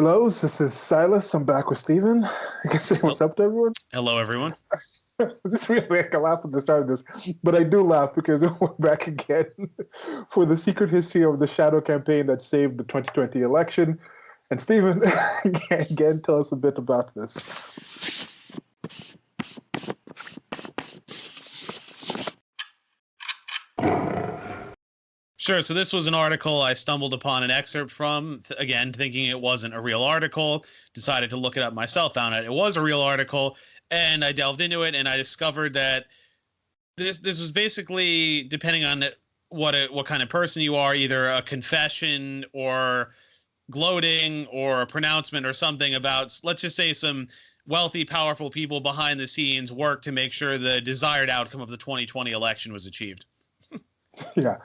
Hello, this is Silas. I'm back with Steven. I can say what's Hel- up to everyone. Hello, everyone. This really make a laugh at the start of this, but I do laugh because we're back again for the secret history of the shadow campaign that saved the 2020 election. And Steven, again, tell us a bit about this. Sure. So this was an article I stumbled upon an excerpt from. Again, thinking it wasn't a real article, decided to look it up myself. Found out it was a real article, and I delved into it, and I discovered that this was basically, depending on what kind of person you are, either a confession or gloating or a pronouncement or something about, let's just say, some wealthy, powerful people behind the scenes work to make sure the desired outcome of the 2020 election was achieved. Yeah.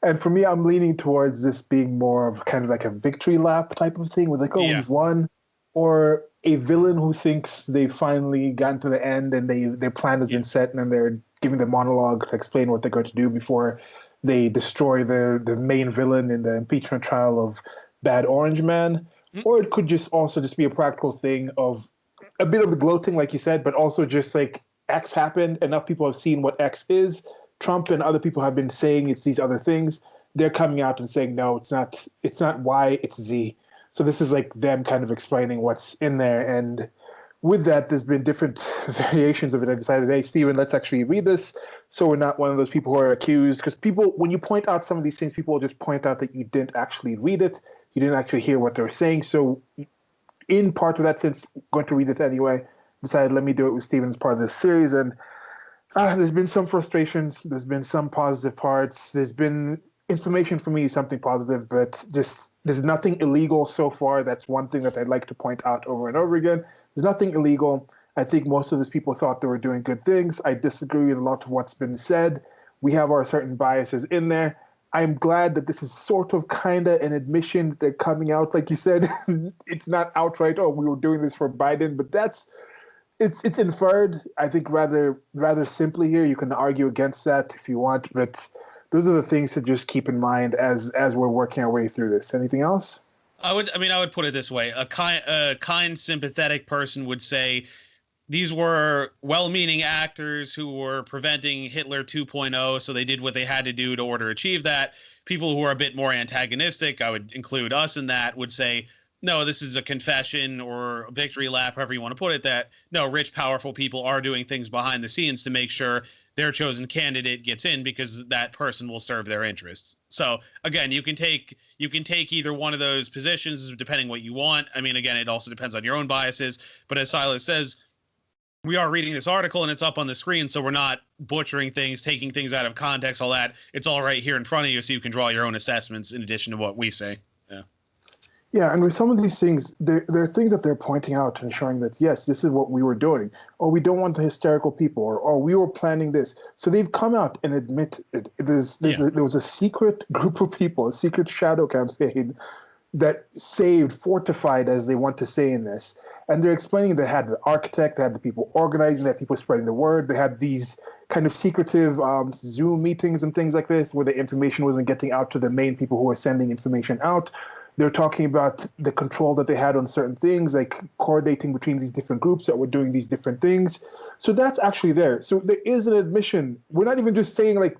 And for me, I'm leaning towards this being more of kind of like a victory lap type of thing, where like, oh, we Yeah. won, or a villain who thinks they've finally gotten to the end and their plan has Yeah. been set and they're giving the monologue to explain what they're going to do before they destroy the main villain in the impeachment trial of Bad Orange Man. Mm, Or it could just also just be a practical thing of a bit of the gloating, like you said, but also just like X happened. Enough people have seen what X is. Trump and other people have been saying it's these other things. They're coming out and saying no, it's not. It's not Y, it's Z. So this is like them kind of explaining what's in there. And with that, there's been different variations of it. I decided, hey, Stephen, let's actually read this, so we're not one of those people who are accused. Because people, when you point out some of these things, people will just point out that you didn't actually read it, you didn't actually hear what they were saying. So in part of that sense, going to read it anyway. Decided let me do it with Stephen as part of this series, and there's been some frustrations. There's been some positive parts. There's been information for me, something positive, but just there's nothing illegal so far. That's one thing that I'd like to point out over and over again. There's nothing illegal. I think most of these people thought they were doing good things. I disagree with a lot of what's been said. We have our certain biases in there. I'm glad that this is sort of kind of an admission that they're coming out. Like you said, it's not outright, oh, we were doing this for Biden, but it's inferred. I think rather simply here. You can argue against that if you want, but those are the things to just keep in mind as we're working our way through this. Anything else? I would put it this way: a kind, sympathetic person would say these were well-meaning actors who were preventing Hitler 2.0, so they did what they had to do to order to achieve that. People who are a bit more antagonistic, I would include us in that, would say, no, this is a confession or a victory lap, however you want to put it, that no, rich, powerful people are doing things behind the scenes to make sure their chosen candidate gets in because that person will serve their interests. So again, you can take either one of those positions depending what you want. I mean, again, it also depends on your own biases. But as Silas says, we are reading this article and it's up on the screen, so we're not butchering things, taking things out of context, all that. It's all right here in front of you, so you can draw your own assessments in addition to what we say. Yeah. Yeah, and with some of these things, there are things that they're pointing out and showing that yes, this is what we were doing. Or we don't want the hysterical people, or we were planning this. So they've come out and admit it. Yeah. There was a secret group of people, a secret shadow campaign that saved, fortified, as they want to say in this. And they're explaining they had the architect, they had the people organizing, they had people spreading the word, they had these kind of secretive Zoom meetings and things like this where the information wasn't getting out to the main people who were sending information out. They're talking about the control that they had on certain things, like coordinating between these different groups that were doing these different things. So that's actually there. So there is an admission. We're not even just saying like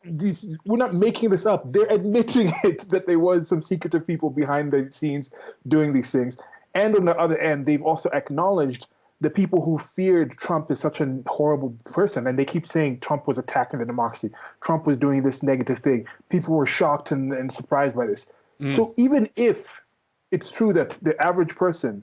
these, we're not making this up. They're admitting it that there was some secretive people behind the scenes doing these things. And on the other end, they've also acknowledged the people who feared Trump is such a horrible person, and they keep saying Trump was attacking the democracy. Trump was doing this negative thing. People were shocked and surprised by this. Mm. So even if it's true that the average person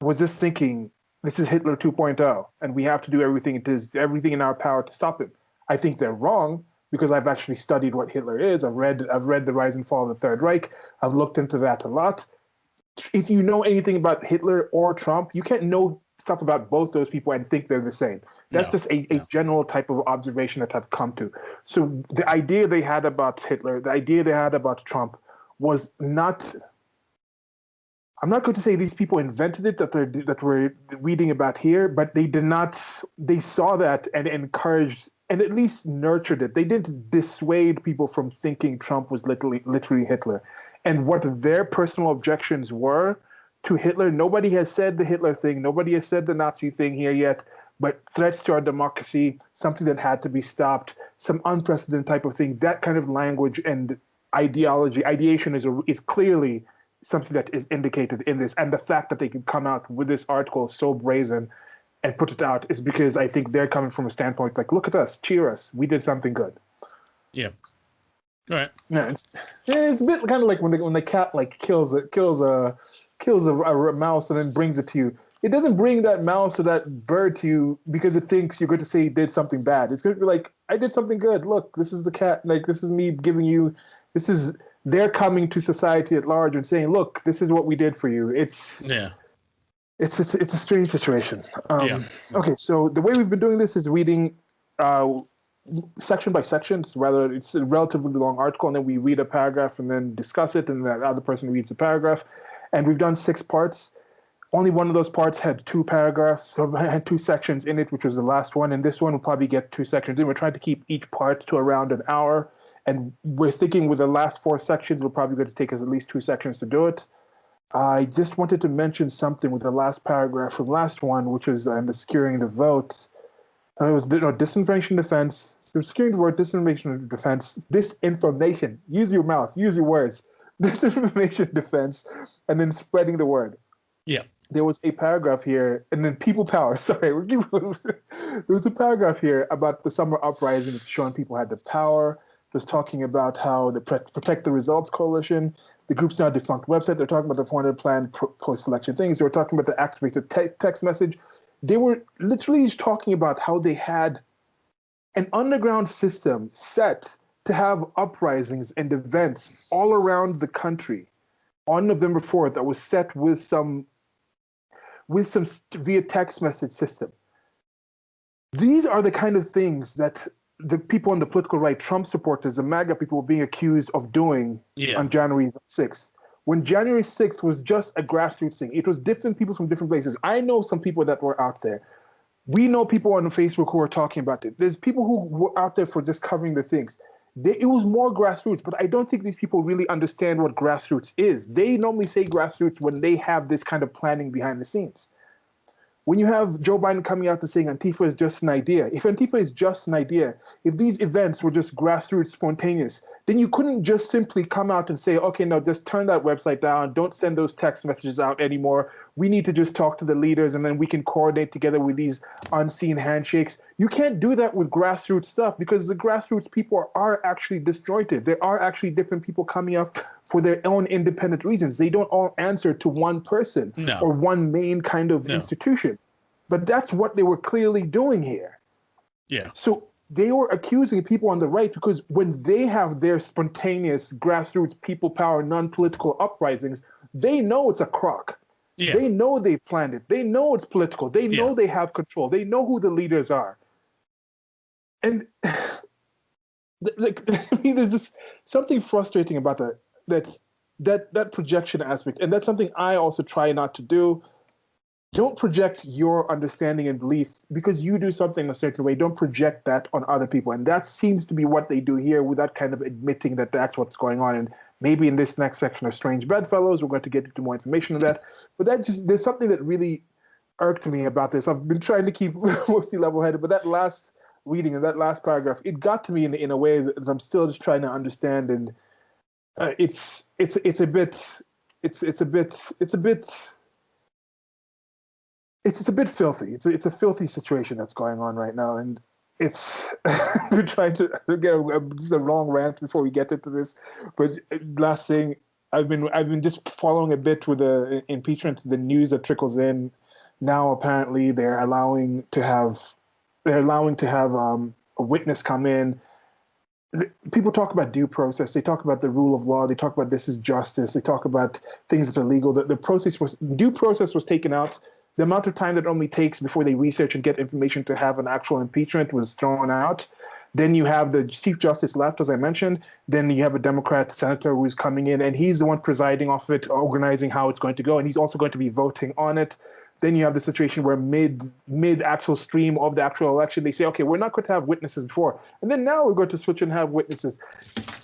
was just thinking this is Hitler 2.0 and we have to do everything it is everything in our power to stop him, I think they're wrong because I've actually studied what Hitler is. I've read The Rise and Fall of the Third Reich. I've looked into that a lot. If you know anything about Hitler or Trump, you can't know stuff about both those people and think they're the same. That's No. just a No. general type of observation that I've come to. So the idea they had about Hitler, the idea they had about Trump was not. I'm not going to say these people invented it that we're reading about here, but they did not. They saw that and encouraged and at least nurtured it. They didn't dissuade people from thinking Trump was literally Hitler. And what their personal objections were, to Hitler. Nobody has said the Hitler thing. Nobody has said the Nazi thing here yet. But threats to our democracy, something that had to be stopped, some unprecedented type of thing. That kind of language and ideation is clearly something that is indicated in this. And the fact that they could come out with this article so brazen and put it out is because I think they're coming from a standpoint like, look at us, cheer us, we did something good. Yeah. All right. Yeah, it's a bit kind of like when the cat like kills a mouse and then brings it to you. It doesn't bring that mouse or that bird to you because it thinks you're going to say it did something bad. It's going to be like, I did something good. Look, this is the cat. Like, this is me giving you. They're coming to society at large and saying, look, this is what we did for you. It's a strange situation. Okay, so the way we've been doing this is reading section by section. It's a relatively long article, and then we read a paragraph and then discuss it, and that other person reads the paragraph. And we've done 6 parts. Only one of those parts had 2 paragraphs, so had 2 sections in it, which was the last one. And this one will probably get 2 sections in. We're trying to keep each part to around an hour. And we're thinking with the last 4 sections, we're probably going to take us at least 2 sections to do it. I just wanted to mention something with the last paragraph from last one, which was the securing the vote. It was disinformation defense. So securing the word disinformation defense. Disinformation. Use your mouth. Use your words. Disinformation defense, and then spreading the word. Yeah. There was a paragraph here, and then people power. Sorry, there was a paragraph here about the summer uprising, showing people had the power. It was talking about how the Protect the Results Coalition, the group's now defunct website. They're talking about the 400 plan post-election things. They were talking about the activated text message. They were literally talking about how they had an underground system set to have uprisings and events all around the country on November 4th that was set with some via text message system. These are the kind of things that the people on the political right, Trump supporters, the MAGA people, were being accused of doing on January 6th. When January 6th was just a grassroots thing, it was different people from different places. I know some people that were out there. We know people on Facebook who are talking about it. There's people who were out there for just covering the things. It was more grassroots, but I don't think these people really understand what grassroots is. They normally say grassroots when they have this kind of planning behind the scenes. When you have Joe Biden coming out and saying Antifa is just an idea, if Antifa is just an idea, if these events were just grassroots, spontaneous, then you couldn't just simply come out and say, okay, no, just turn that website down. Don't send those text messages out anymore. We need to just talk to the leaders and then we can coordinate together with these unseen handshakes. You can't do that with grassroots stuff because the grassroots people are actually disjointed. There are actually different people coming up for their own independent reasons. They don't all answer to one person or one main kind of institution. But that's what they were clearly doing here. Yeah. So they were accusing people on the right because when they have their spontaneous grassroots people power non-political uprisings, they know it's a crock. Yeah. They know they planned it. They know it's political. They know they have control. They know who the leaders are. And I mean, there's just something frustrating about that projection aspect. And that's something I also try not to do. Don't project your understanding and belief because you do something a certain way. Don't project that on other people. And that seems to be what they do here without kind of admitting that that's what's going on. And maybe in this next section of Strange Bedfellows, we're going to get into more information on that. But there's something that really irked me about this. I've been trying to keep mostly level-headed, but that last reading and that last paragraph, it got to me in a way that I'm still just trying to understand. And it's a bit filthy. It's a filthy situation that's going on right now, and we're trying to get just a long rant before we get into this. But last thing, I've been just following a bit with the impeachment, the news that trickles in. Now apparently they're allowing to have a witness come in. People talk about due process. They talk about the rule of law. They talk about this is justice. They talk about things that are legal. Due process was taken out. The amount of time that it only takes before they research and get information to have an actual impeachment was thrown out. Then you have the Chief Justice left, as I mentioned. Then you have a Democrat senator who's coming in, and he's the one presiding off it, organizing how it's going to go, and he's also going to be voting on it. Then you have the situation where mid actual stream of the actual election, they say, okay, we're not going to have witnesses before. And then now we're going to switch and have witnesses.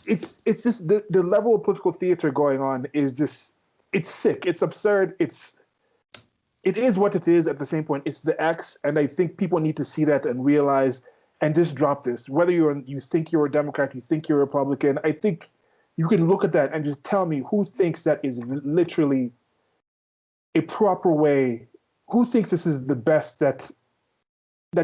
It's just the level of political theater going on is just it's sick. It's absurd. It is what it is. At the same point, it's the X, and I think people need to see that and realize and just drop this. Whether you think you're a Democrat, you think you're a Republican, I think you can look at that and just tell me who thinks that is literally a proper way. Who thinks this is the best that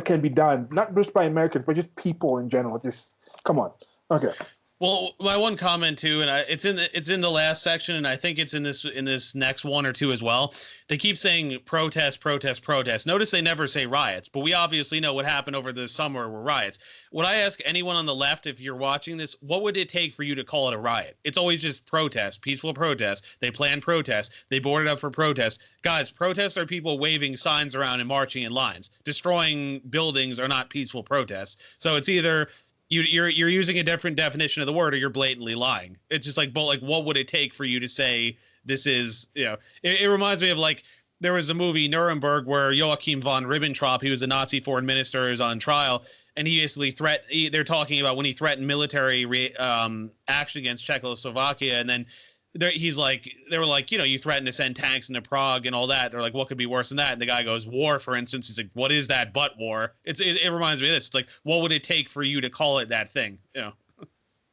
can be done? Not just by Americans, but just people in general. Just come on. Okay. Well, my one comment too, and it's in the last section, and I think it's in this next one or two as well. They keep saying protest, protest, protest. Notice they never say riots, but we obviously know what happened over the summer were riots. Would I ask anyone on the left, if you're watching this, what would it take for you to call it a riot? It's always just protest, peaceful protest. They plan protests. They boarded up for protests. Guys, protests are people waving signs around and marching in lines. Destroying buildings are not peaceful protests. So it's either you're using a different definition of the word, or you're blatantly lying. It's just like, but like, what would it take for you to say this is, it reminds me of like, there was a movie Nuremberg where Joachim von Ribbentrop, he was a Nazi foreign minister, is on trial, and he basically they're talking about when he threatened military action against Czechoslovakia, and then they were like, you threatened to send tanks into Prague and all that. They're like, what could be worse than that? And the guy goes, war, for instance. He's like, what is that but war? It reminds me of this. It's like, what would it take for you to call it that thing?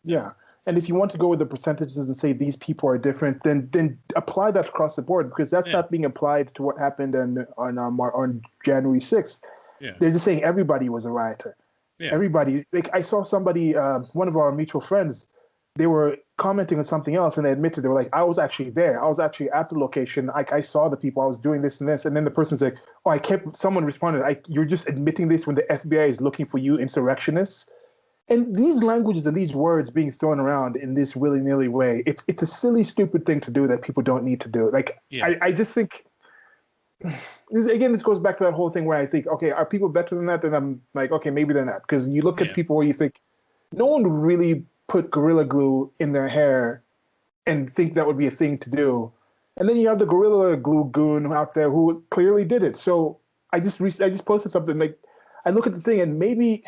Yeah. And if you want to go with the percentages and say these people are different, then apply that across the board, because that's not being applied to what happened on January 6th. Yeah. They're just saying everybody was a rioter. Yeah. Everybody. Like, I saw somebody, one of our mutual friends, they were commenting on something else, and they admitted, they were like, I was actually there. I was actually at the location. I saw the people. I was doing this and this. And then the person's like, oh, someone responded, you're just admitting this when the FBI is looking for you insurrectionists. And these languages and these words being thrown around in this willy-nilly way, it's a silly, stupid thing to do that people don't need to do. Like, I just think, this goes back to that whole thing where I think, okay, are people better than that? And I'm like, okay, maybe they're not. Because you look at people where you think, no one would really put Gorilla Glue in their hair and think that would be a thing to do. And then you have the Gorilla Glue goon out there who clearly did it. So I just posted something, like, I look at the thing and maybe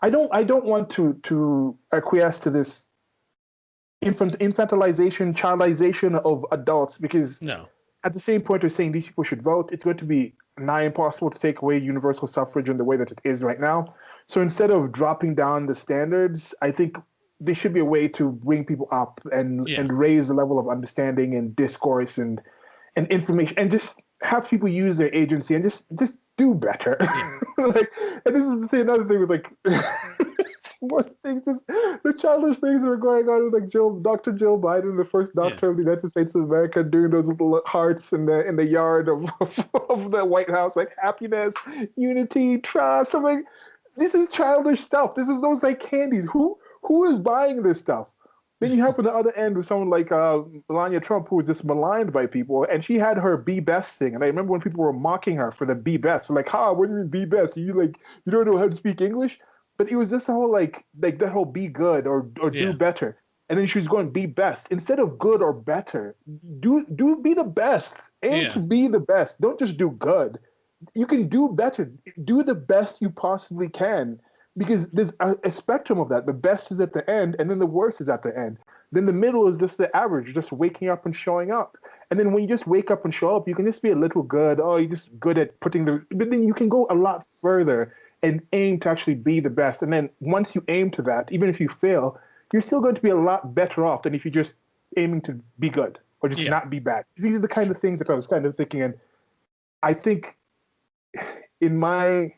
I don't want to acquiesce to this infantilization, childization of adults, because at the same point we're saying these people should vote. It's going to be nigh impossible to take away universal suffrage in the way that it is right now. So instead of dropping down the standards, I think there should be a way to bring people up and raise the level of understanding and discourse and information, and just have people use their agency and just do better. Like, and this is another thing with like more things, the childish things that are going on with like Dr. Jill Biden, the first doctor of the United States of America, doing those little hearts in the yard of the White House, like happiness, unity, trust. I'm like, this is childish stuff. This is those like candies. Who is buying this stuff? Then you have on the other end with someone like Melania Trump, who was just maligned by people, and she had her be best thing. And I remember when people were mocking her for the be best. They're like, what do you mean be best? You don't know how to speak English? But it was just the whole like that whole be good or do better. And then she was going be best. Instead of good or better, do be the best. Aim to be the best. Don't just do good. You can do better. Do the best you possibly can. Because there's a spectrum of that. The best is at the end, and then the worst is at the end. Then the middle is just the average, just waking up and showing up. And then when you just wake up and show up, you can just be a little good. Oh, you're just good at but then you can go a lot further and aim to actually be the best. And then once you aim to that, even if you fail, you're still going to be a lot better off than if you're just aiming to be good or just not be bad. These are the kind of things that I was kind of thinking. And I think in my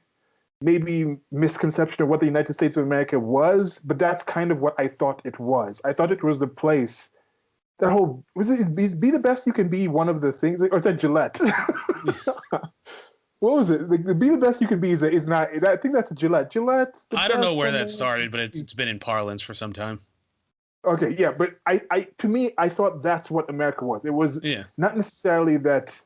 maybe misconception of what the United States of America was, but that's kind of what I thought it was. I thought it was the place. That whole be the best you can be. One of the things, or is that Gillette? What was it? Like, the be the best you can be is not. I think that's a Gillette. Gillette. I don't know where that started, but it's been in parlance for some time. Okay, yeah, but to me, I thought that's what America was. It was not necessarily that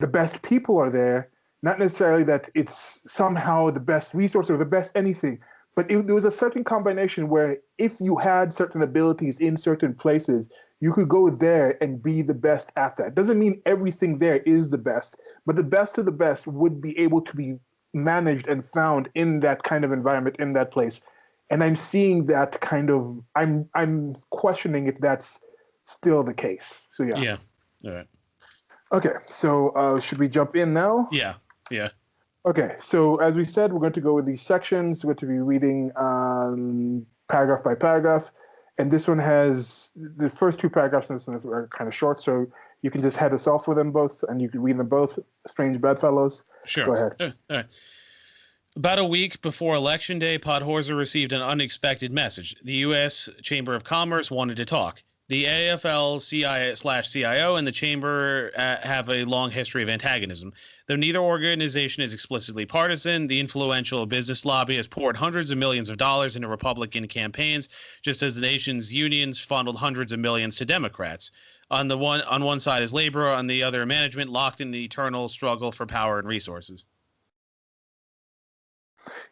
the best people are there. Not necessarily that it's somehow the best resource or the best anything, but there was a certain combination where if you had certain abilities in certain places, you could go there and be the best at that. Doesn't mean everything there is the best, but the best of the best would be able to be managed and found in that kind of environment, in that place. And I'm seeing that kind of, I'm questioning if that's still the case. So yeah. Yeah. All right. Okay, so should we jump in now? Yeah. Yeah. Okay, so as we said, we're going to go with these sections. We're going to be reading paragraph by paragraph. And this one has the first two paragraphs in this one are kind of short, so you can just head us off with them both, and you can read them both. Strange Bedfellows. Sure. Go ahead. All right. About a week before Election Day, Podhorzer received an unexpected message. The U.S. Chamber of Commerce wanted to talk. The AFL-CIO and the Chamber have a long history of antagonism. Though neither organization is explicitly partisan, the influential business lobby has poured hundreds of millions of dollars into Republican campaigns, just as the nation's unions funneled hundreds of millions to Democrats. On one side is labor, on the other management, locked in the eternal struggle for power and resources.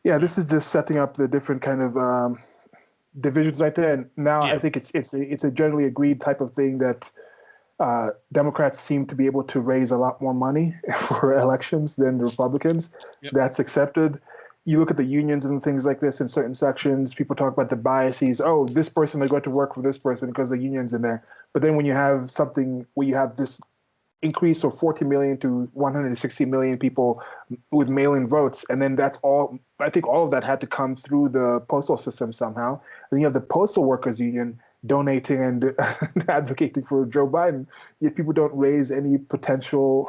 Yeah, this is just setting up the different kind of divisions right there. And now Yeah. I think it's a generally agreed type of thing that Democrats seem to be able to raise a lot more money for elections than the Republicans. Yep. That's accepted. You look at the unions and things like this in certain sections, people talk about the biases. Oh, this person is going to work for this person because the union's in there. But then when you have something where you have this increase of 40 million to 160 million people with mail-in votes, and then that's all. I think all of that had to come through the postal system somehow. And you have the postal workers union donating and advocating for Joe Biden, yet people don't raise any potential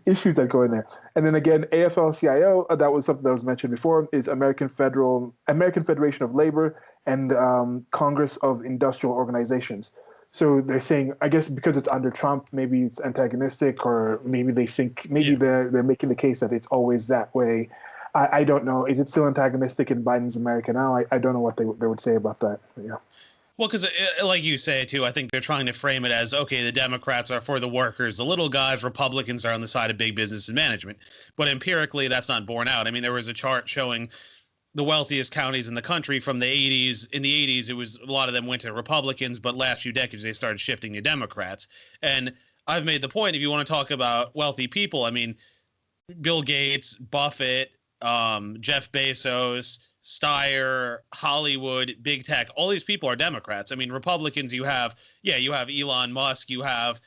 issues that go in there. And then again, AFL-CIO, that was something that was mentioned before, is American Federation of Labor and Congress of Industrial Organizations. So they're saying, I guess because it's under Trump, maybe it's antagonistic, or maybe they think they're making the case that it's always that way. I don't know. Is it still antagonistic in Biden's America now? I don't know what they would say about that. But yeah. Well, because like you say, too, I think they're trying to frame it as, okay, the Democrats are for the workers, the little guys, Republicans are on the side of big business and management. But empirically, that's not borne out. I mean, there was a chart showing the wealthiest counties in the country from the 80s. In the 80s, it was a lot of them went to Republicans, but last few decades, they started shifting to Democrats. And I've made the point, if you want to talk about wealthy people, I mean, Bill Gates, Buffett, Jeff Bezos, Steyer, Hollywood, big tech, all these people are Democrats. I mean, Republicans, you have Elon Musk, you have,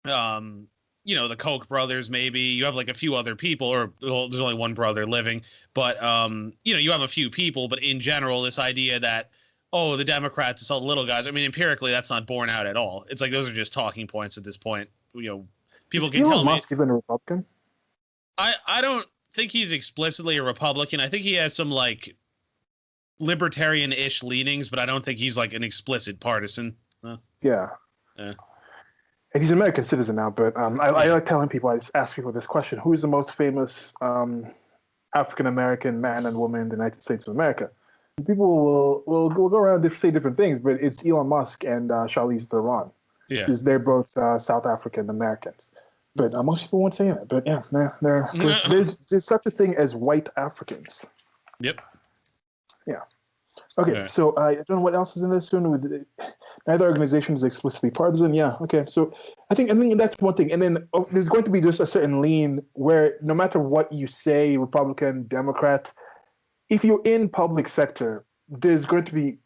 the Koch brothers, maybe you have like a few other people, or well, there's only one brother living, but, you have a few people, but in general, this idea that, oh, the Democrats, it's all the little guys. I mean, empirically, that's not borne out at all. It's like, those are just talking points at this point. People can tell me. Musk even a Republican? I don't think he's explicitly a Republican. I think he has some like libertarian-ish leanings, but I don't think he's like an explicit partisan. Yeah. And he's an American citizen now, but I like telling people, I just ask people this question: who is the most famous African-American man and woman in the United States of America? And people will go around and say different things, but it's Elon Musk and Charlize Theron. Yeah. Because they're both South African Americans. But most people won't say that. But yeah, there's such a thing as white Africans. Yep. Yeah. Okay, so I don't know what else is in this one. With neither organization is explicitly partisan. Yeah. Okay. So I think that's one thing. And then there's going to be just a certain lean where no matter what you say, Republican, Democrat, if you're in public sector, there's going to be.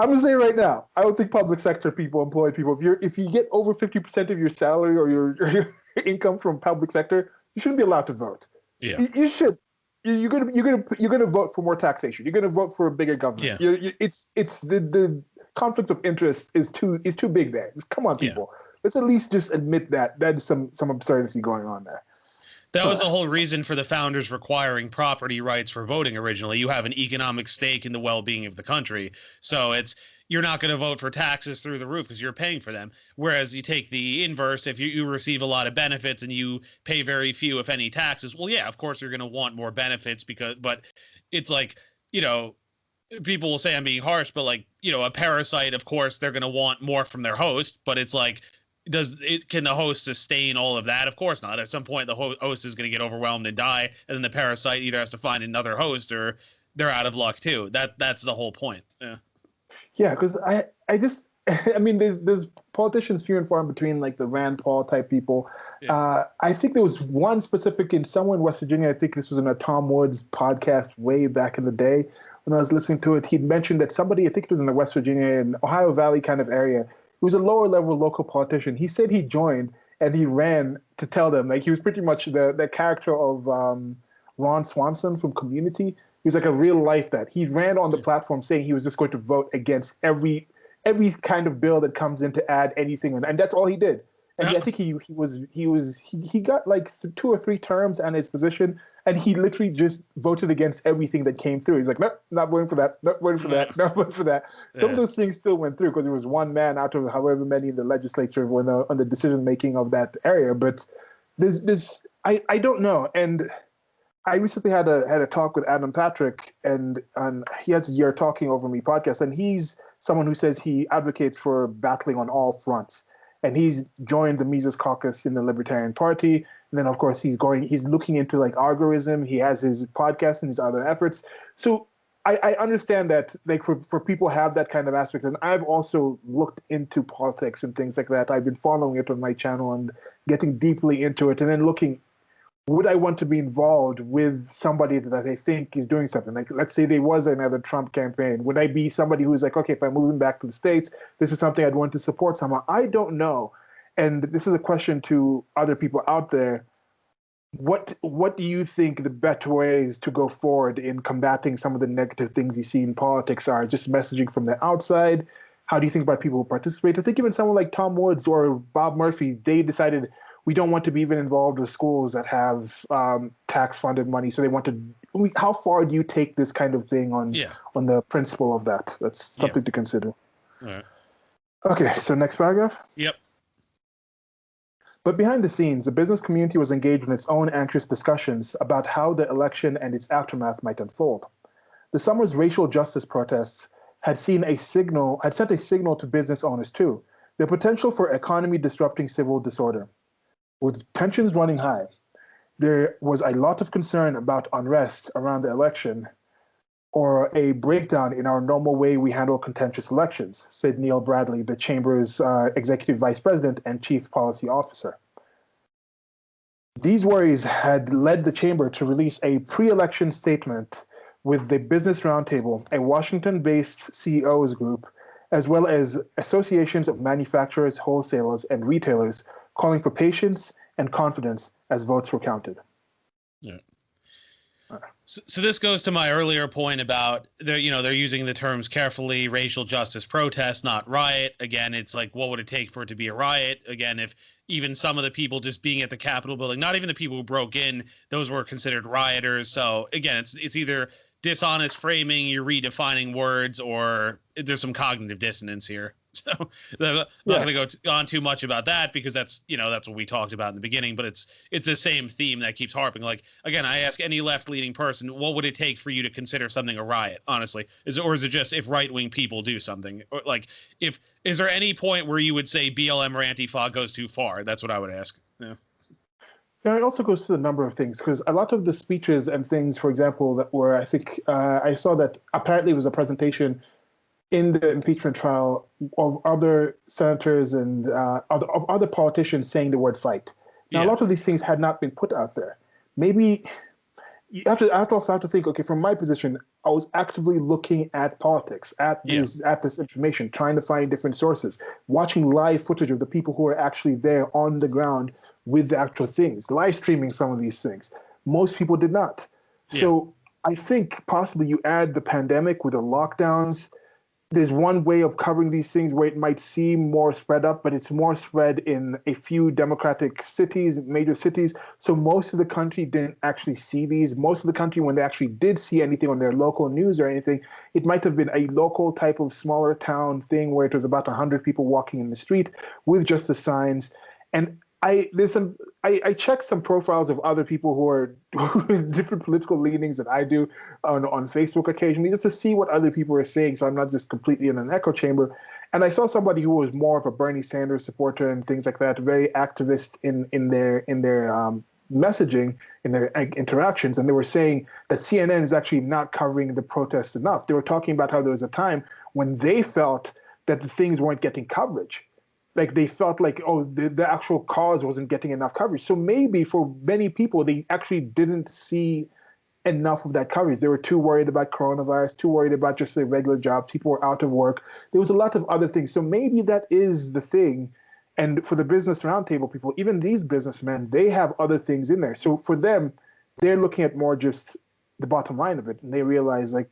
I'm gonna say right now, I don't think public sector people, employed people, if you get over 50% of your salary or your income from public sector, you shouldn't be allowed to vote. Yeah. You should. You're gonna vote for more taxation. You're gonna vote for a bigger government. Yeah. It's the conflict of interest is too big there. Come on, people. Yeah. Let's at least just admit that is some absurdity going on there. That was the whole reason for the founders requiring property rights for voting originally. You have an economic stake in the well-being of the country. So you're not going to vote for taxes through the roof because you're paying for them. Whereas you take the inverse, if you receive a lot of benefits and you pay very few, if any, taxes, well, yeah, of course you're going to want more benefits but it's like, people will say I'm being harsh, but like, a parasite, of course, they're going to want more from their host, but it's like, can the host sustain all of that? Of course not. At some point, the host is going to get overwhelmed and die, and then the parasite either has to find another host or they're out of luck too. That's the whole point. Yeah. Yeah, because I mean, there's politicians few and far in between, like the Rand Paul type people. Yeah. I think there was one specific somewhere in West Virginia. I think this was in a Tom Woods podcast way back in the day when I was listening to it. He'd mentioned that somebody, I think it was in the West Virginia and Ohio Valley kind of area, he was a lower level local politician. He said he joined and he ran to tell them, like he was pretty much the character of Ron Swanson from Community. He was like a real life that he ran on the platform saying he was just going to vote against every kind of bill that comes in to add anything, and that's all he did. And I think he got like 2 or 3 terms on his position, and he literally just voted against everything that came through. He's like, nope, not voting for that, not voting for that, not voting for that. Some of those things still went through because there was one man out of however many in the legislature were on the decision making of that area. But I don't know. And I recently had a talk with Adam Patrick, and he has You're Talking Over Me podcast, and he's someone who says he advocates for battling on all fronts. And he's joined the Mises Caucus in the Libertarian Party. And then, of course, he's looking into like algorithm. He has his podcast and his other efforts. So I understand that like for people have that kind of aspect. And I've also looked into politics and things like that. I've been following it on my channel and getting deeply into it, and then looking, would I want to be involved with somebody that I think is doing something? Like, let's say there was another Trump campaign. Would I be somebody who's like, okay, if I'm moving back to the States, this is something I'd want to support somehow? I don't know. And this is a question to other people out there. What do you think the better ways to go forward in combating some of the negative things you see in politics are? Just messaging from the outside? How do you think about people who participate? I think even someone like Tom Woods or Bob Murphy, they decided we don't want to be even involved with schools that have tax-funded money. So they want to. How far do you take this kind of thing on the principle of that? That's something to consider. All right. Okay, so next paragraph. Yep. But behind the scenes, the business community was engaged in its own anxious discussions about how the election and its aftermath might unfold. The summer's racial justice protests had sent a signal to business owners too: the potential for economy-disrupting civil disorder. With tensions running high, there was a lot of concern about unrest around the election or a breakdown in our normal way we handle contentious elections, said Neil Bradley, the Chamber's executive vice president and chief policy officer. These worries had led the Chamber to release a pre-election statement with the Business Roundtable, a Washington-based CEOs group, as well as associations of manufacturers, wholesalers, and retailers, calling for patience and confidence as votes were counted. Yeah. So this goes to my earlier point about they're using the terms carefully: racial justice protest, not riot. Again, it's like, what would it take for it to be a riot? Again, if even some of the people just being at the Capitol building, not even the people who broke in, those were considered rioters. So again, it's either dishonest framing, you're redefining words, or there's some cognitive dissonance here. So I'm not going to go on too much about that because that's what we talked about in the beginning, but it's the same theme that keeps harping. Like, again, I ask any left-leaning person, what would it take for you to consider something a riot, honestly? Is it just if right-wing people do something? Or like, is there any point where you would say BLM or Antifa goes too far? That's what I would ask. Yeah. Yeah, it also goes to the number of things, because a lot of the speeches and things, for example, that were, I think, I saw that apparently it was a presentation in the impeachment trial of other senators and of other politicians saying the word fight. Now, a lot of these things had not been put out there. Maybe you have to think, okay, from my position, I was actively looking at politics, at this information, trying to find different sources, watching live footage of the people who are actually there on the ground with the actual things, live streaming some of these things. Most people did not. So I think possibly you add the pandemic with the lockdowns. There's one way of covering these things where it might seem more spread up, but it's more spread in a few democratic cities, major cities. So most of the country didn't actually see these. Most of the country, when they actually did see anything on their local news or anything, it might have been a local type of smaller town thing where it was about 100 people walking in the street with just the signs. And I checked some profiles of other people who are different political leanings that I do on Facebook occasionally, just to see what other people are saying, so I'm not just completely in an echo chamber. And I saw somebody who was more of a Bernie Sanders supporter and things like that, very activist in their messaging, in their interactions, and they were saying that CNN is actually not covering the protests enough. They were talking about how there was a time when they felt that the things weren't getting coverage. Like they felt like, oh, the actual cause wasn't getting enough coverage. So maybe for many people, they actually didn't see enough of that coverage. They were too worried about coronavirus, too worried about just a regular job. People were out of work. There was a lot of other things. So maybe that is the thing. And for the business roundtable people, even these businessmen, they have other things in there. So for them, they're looking at more just the bottom line of it. And they realize, like,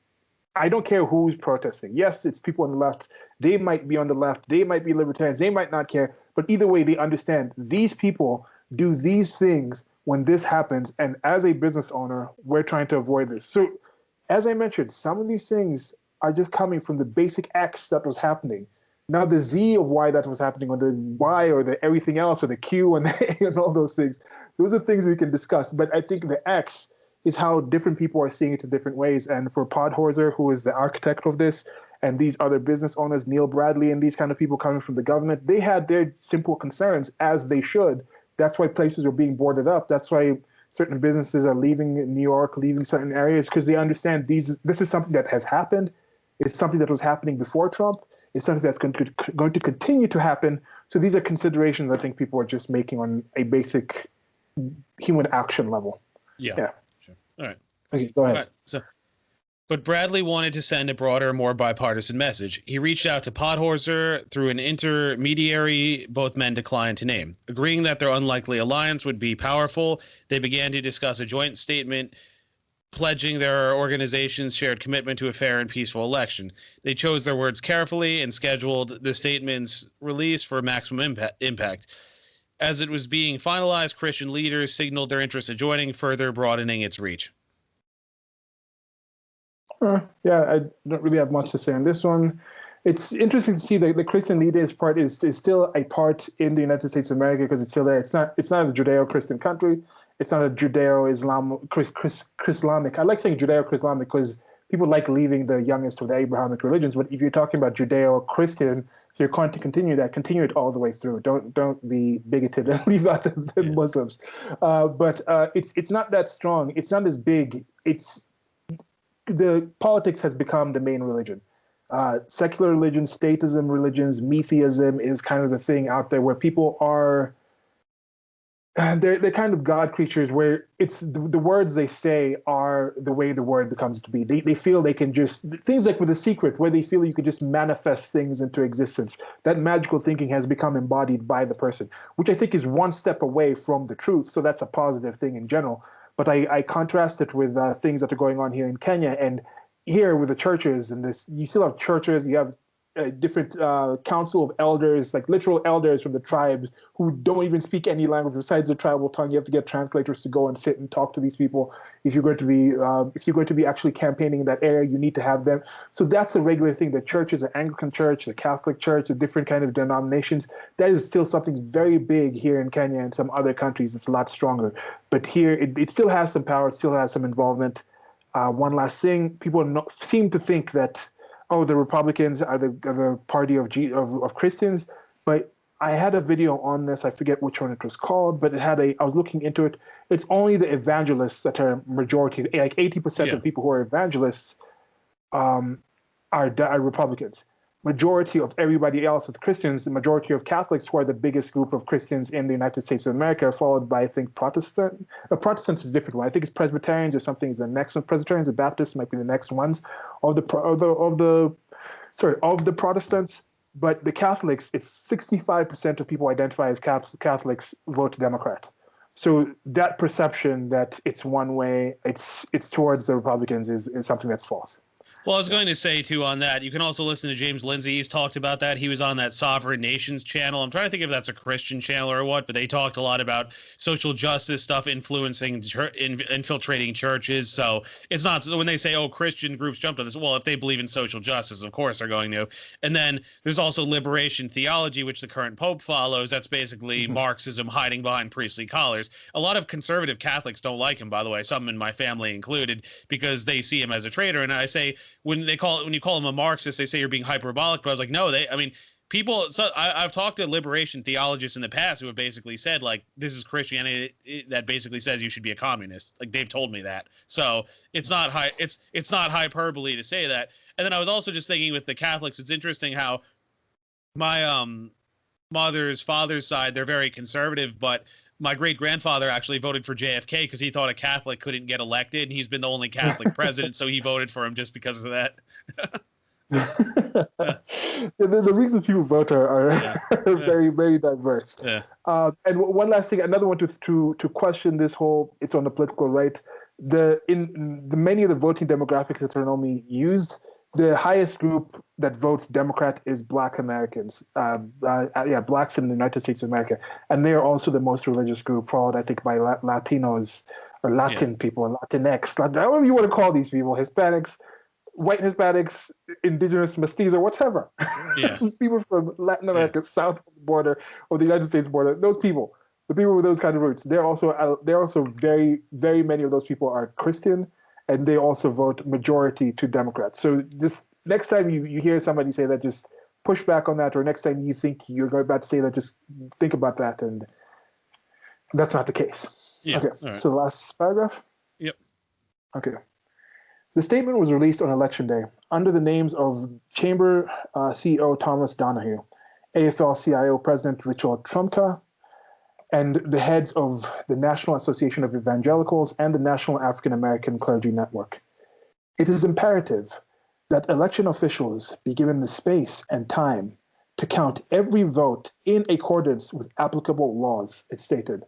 I don't care who's protesting. Yes, it's people on the left. They might be on the left. They might be libertarians. They might not care. But either way, they understand these people do these things when this happens. And as a business owner, we're trying to avoid this. So, as I mentioned, some of these things are just coming from the basic X that was happening. Now, the Z of why that was happening, or the Y, or the everything else, or the Q, and the A, and all those things, those are things we can discuss. But I think the X is how different people are seeing it in different ways. And for Podhorzer, who is the architect of this, and these other business owners, Neil Bradley, and these kind of people coming from the government, they had their simple concerns, as they should. That's why places are being boarded up. That's why certain businesses are leaving New York, leaving certain areas, because they understand this is something that has happened. It's something that was happening before Trump. It's something that's going to continue to happen. So these are considerations I think people are just making on a basic human action level. Yeah. Sure. All right. Okay, go ahead. All right. But Bradley wanted to send a broader, more bipartisan message. He reached out to Podhorzer through an intermediary both men declined to name. Agreeing that their unlikely alliance would be powerful, they began to discuss a joint statement pledging their organization's shared commitment to a fair and peaceful election. They chose their words carefully and scheduled the statement's release for maximum impact. As it was being finalized, Christian leaders signaled their interest in joining, further broadening its reach. Yeah, I don't really have much to say on this one. It's interesting to see that the Christian leaders part is still a part in the United States of America, because it's still there. It's not a Judeo-Christian country. It's not a Judeo-Islamic. I like saying Judeo-Islamic because people like leaving the youngest of the Abrahamic religions. But if you're talking about Judeo-Christian, if you're going to continue it all the way through. Don't be bigoted and leave out the Muslims. But it's not that strong. It's not as big. The politics has become the main religion. Secular religions, statism religions, metheism is kind of the thing out there where people are, they're kind of God creatures, where it's the words they say are the way the word becomes to be. They feel they can just, things like with The Secret, where they feel you could just manifest things into existence. That magical thinking has become embodied by the person, which I think is one step away from the truth. So that's a positive thing in general. But I contrast it with things that are going on here in Kenya, and here with the churches and this, you still have churches, you have a different council of elders, like literal elders from the tribes who don't even speak any language besides the tribal tongue. You have to get translators to go and sit and talk to these people. If you're going to be actually campaigning in that area, you need to have them. So that's a regular thing. The churches, the Anglican Church, the Catholic Church, the different kind of denominations, that is still something very big here in Kenya and some other countries. It's a lot stronger. But here, it still has some power. It still has some involvement. One last thing, people seem to think that, oh, the Republicans are the party of Christians. But I had a video on this. I forget which one it was called, but I was looking into it. It's only the evangelists that are majority, like 80% of people who are evangelists are Republicans. Majority of everybody else is Christians. The majority of Catholics, who are the biggest group of Christians in the United States of America, followed by, I think, Protestant. Protestants is a different one. I think it's Presbyterians or something is the next one. Presbyterians and Baptists might be the next ones of the Protestants. But the Catholics, it's 65% of people identify as Catholics vote Democrat. So that perception that it's one way, it's towards the Republicans is something that's false. Well, I was going to say, too, on that, you can also listen to James Lindsay. He's talked about that. He was on that Sovereign Nations channel. I'm trying to think if that's a Christian channel or what, but they talked a lot about social justice stuff influencing, infiltrating churches. So it's not, so when they say, oh, Christian groups jumped on this, well, if they believe in social justice, of course they're going to. And then there's also liberation theology, which the current Pope follows. That's basically Marxism hiding behind priestly collars. A lot of conservative Catholics don't like him, by the way, some in my family included, because they see him as a traitor. And I say, when you call him a Marxist, they say you're being hyperbolic. But I was like, no, people. So I've talked to liberation theologians in the past who have basically said, like, this is Christianity that basically says you should be a communist. Like, they've told me that. So it's not hyperbole to say that. And then I was also just thinking with the Catholics, it's interesting how my mother's father's side, they're very conservative, but my great grandfather actually voted for JFK because he thought a Catholic couldn't get elected, and he's been the only Catholic president, so he voted for him just because of that. Yeah. The reasons people vote Yeah. are Yeah. very, very diverse. Yeah. And one last thing, another one to question this whole, it's on the political right. In the many of the voting demographics that are normally used, the highest group that votes Democrat is Black Americans. Blacks in the United States of America, and they are also the most religious group, followed I think by Latinos or Latin people, or Latinx, however you want to call these people, Hispanics, white Hispanics, indigenous, mestizo, whatever. Yeah. People from Latin America, south of the border or the United States border, those people, the people with those kind of roots, they're also very, very many of those people are Christian, and they also vote majority to Democrats. So this next time you hear somebody say that, just push back on that, or next time you think you're about to say that, just think about that, and that's not the case. Yeah. Okay. All right. So the last paragraph. Yep. Okay. The statement was released on Election Day under the names of Chamber CEO Thomas Donahue, AFL-CIO President Richard Trumka, and the heads of the National Association of Evangelicals and the National African American Clergy Network. It is imperative that election officials be given the space and time to count every vote in accordance with applicable laws, it stated.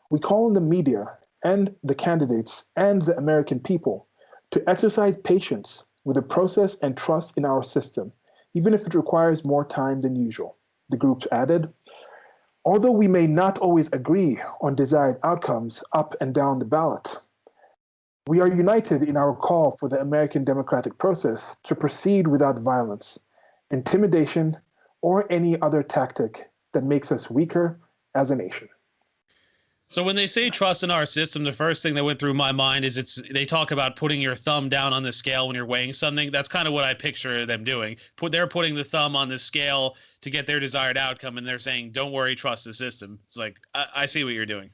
We call on the media and the candidates and the American people to exercise patience with the process and trust in our system, even if it requires more time than usual. The group added, although we may not always agree on desired outcomes up and down the ballot, we are united in our call for the American democratic process to proceed without violence, intimidation, or any other tactic that makes us weaker as a nation. So when they say trust in our system, the first thing that went through my mind is they talk about putting your thumb down on the scale when you're weighing something. That's kind of what I picture them doing. They're putting the thumb on the scale to get their desired outcome, and they're saying, don't worry, trust the system. It's like, I see what you're doing.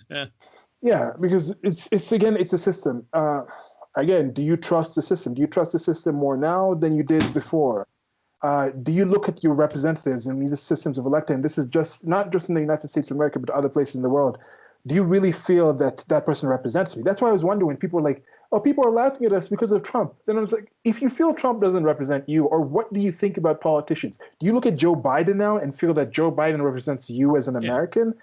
Yeah. Yeah, because it's a system. Again, do you trust the system? Do you trust the system more now than you did before? Do you look at your representatives and the systems of electing? This is just not just in the United States of America, but other places in the world. Do you really feel that that person represents me? That's why I was wondering when people were like, oh, people are laughing at us because of Trump. Then I was like, if you feel Trump doesn't represent you, or what do you think about politicians? Do you look at Joe Biden now and feel that Joe Biden represents you as an American?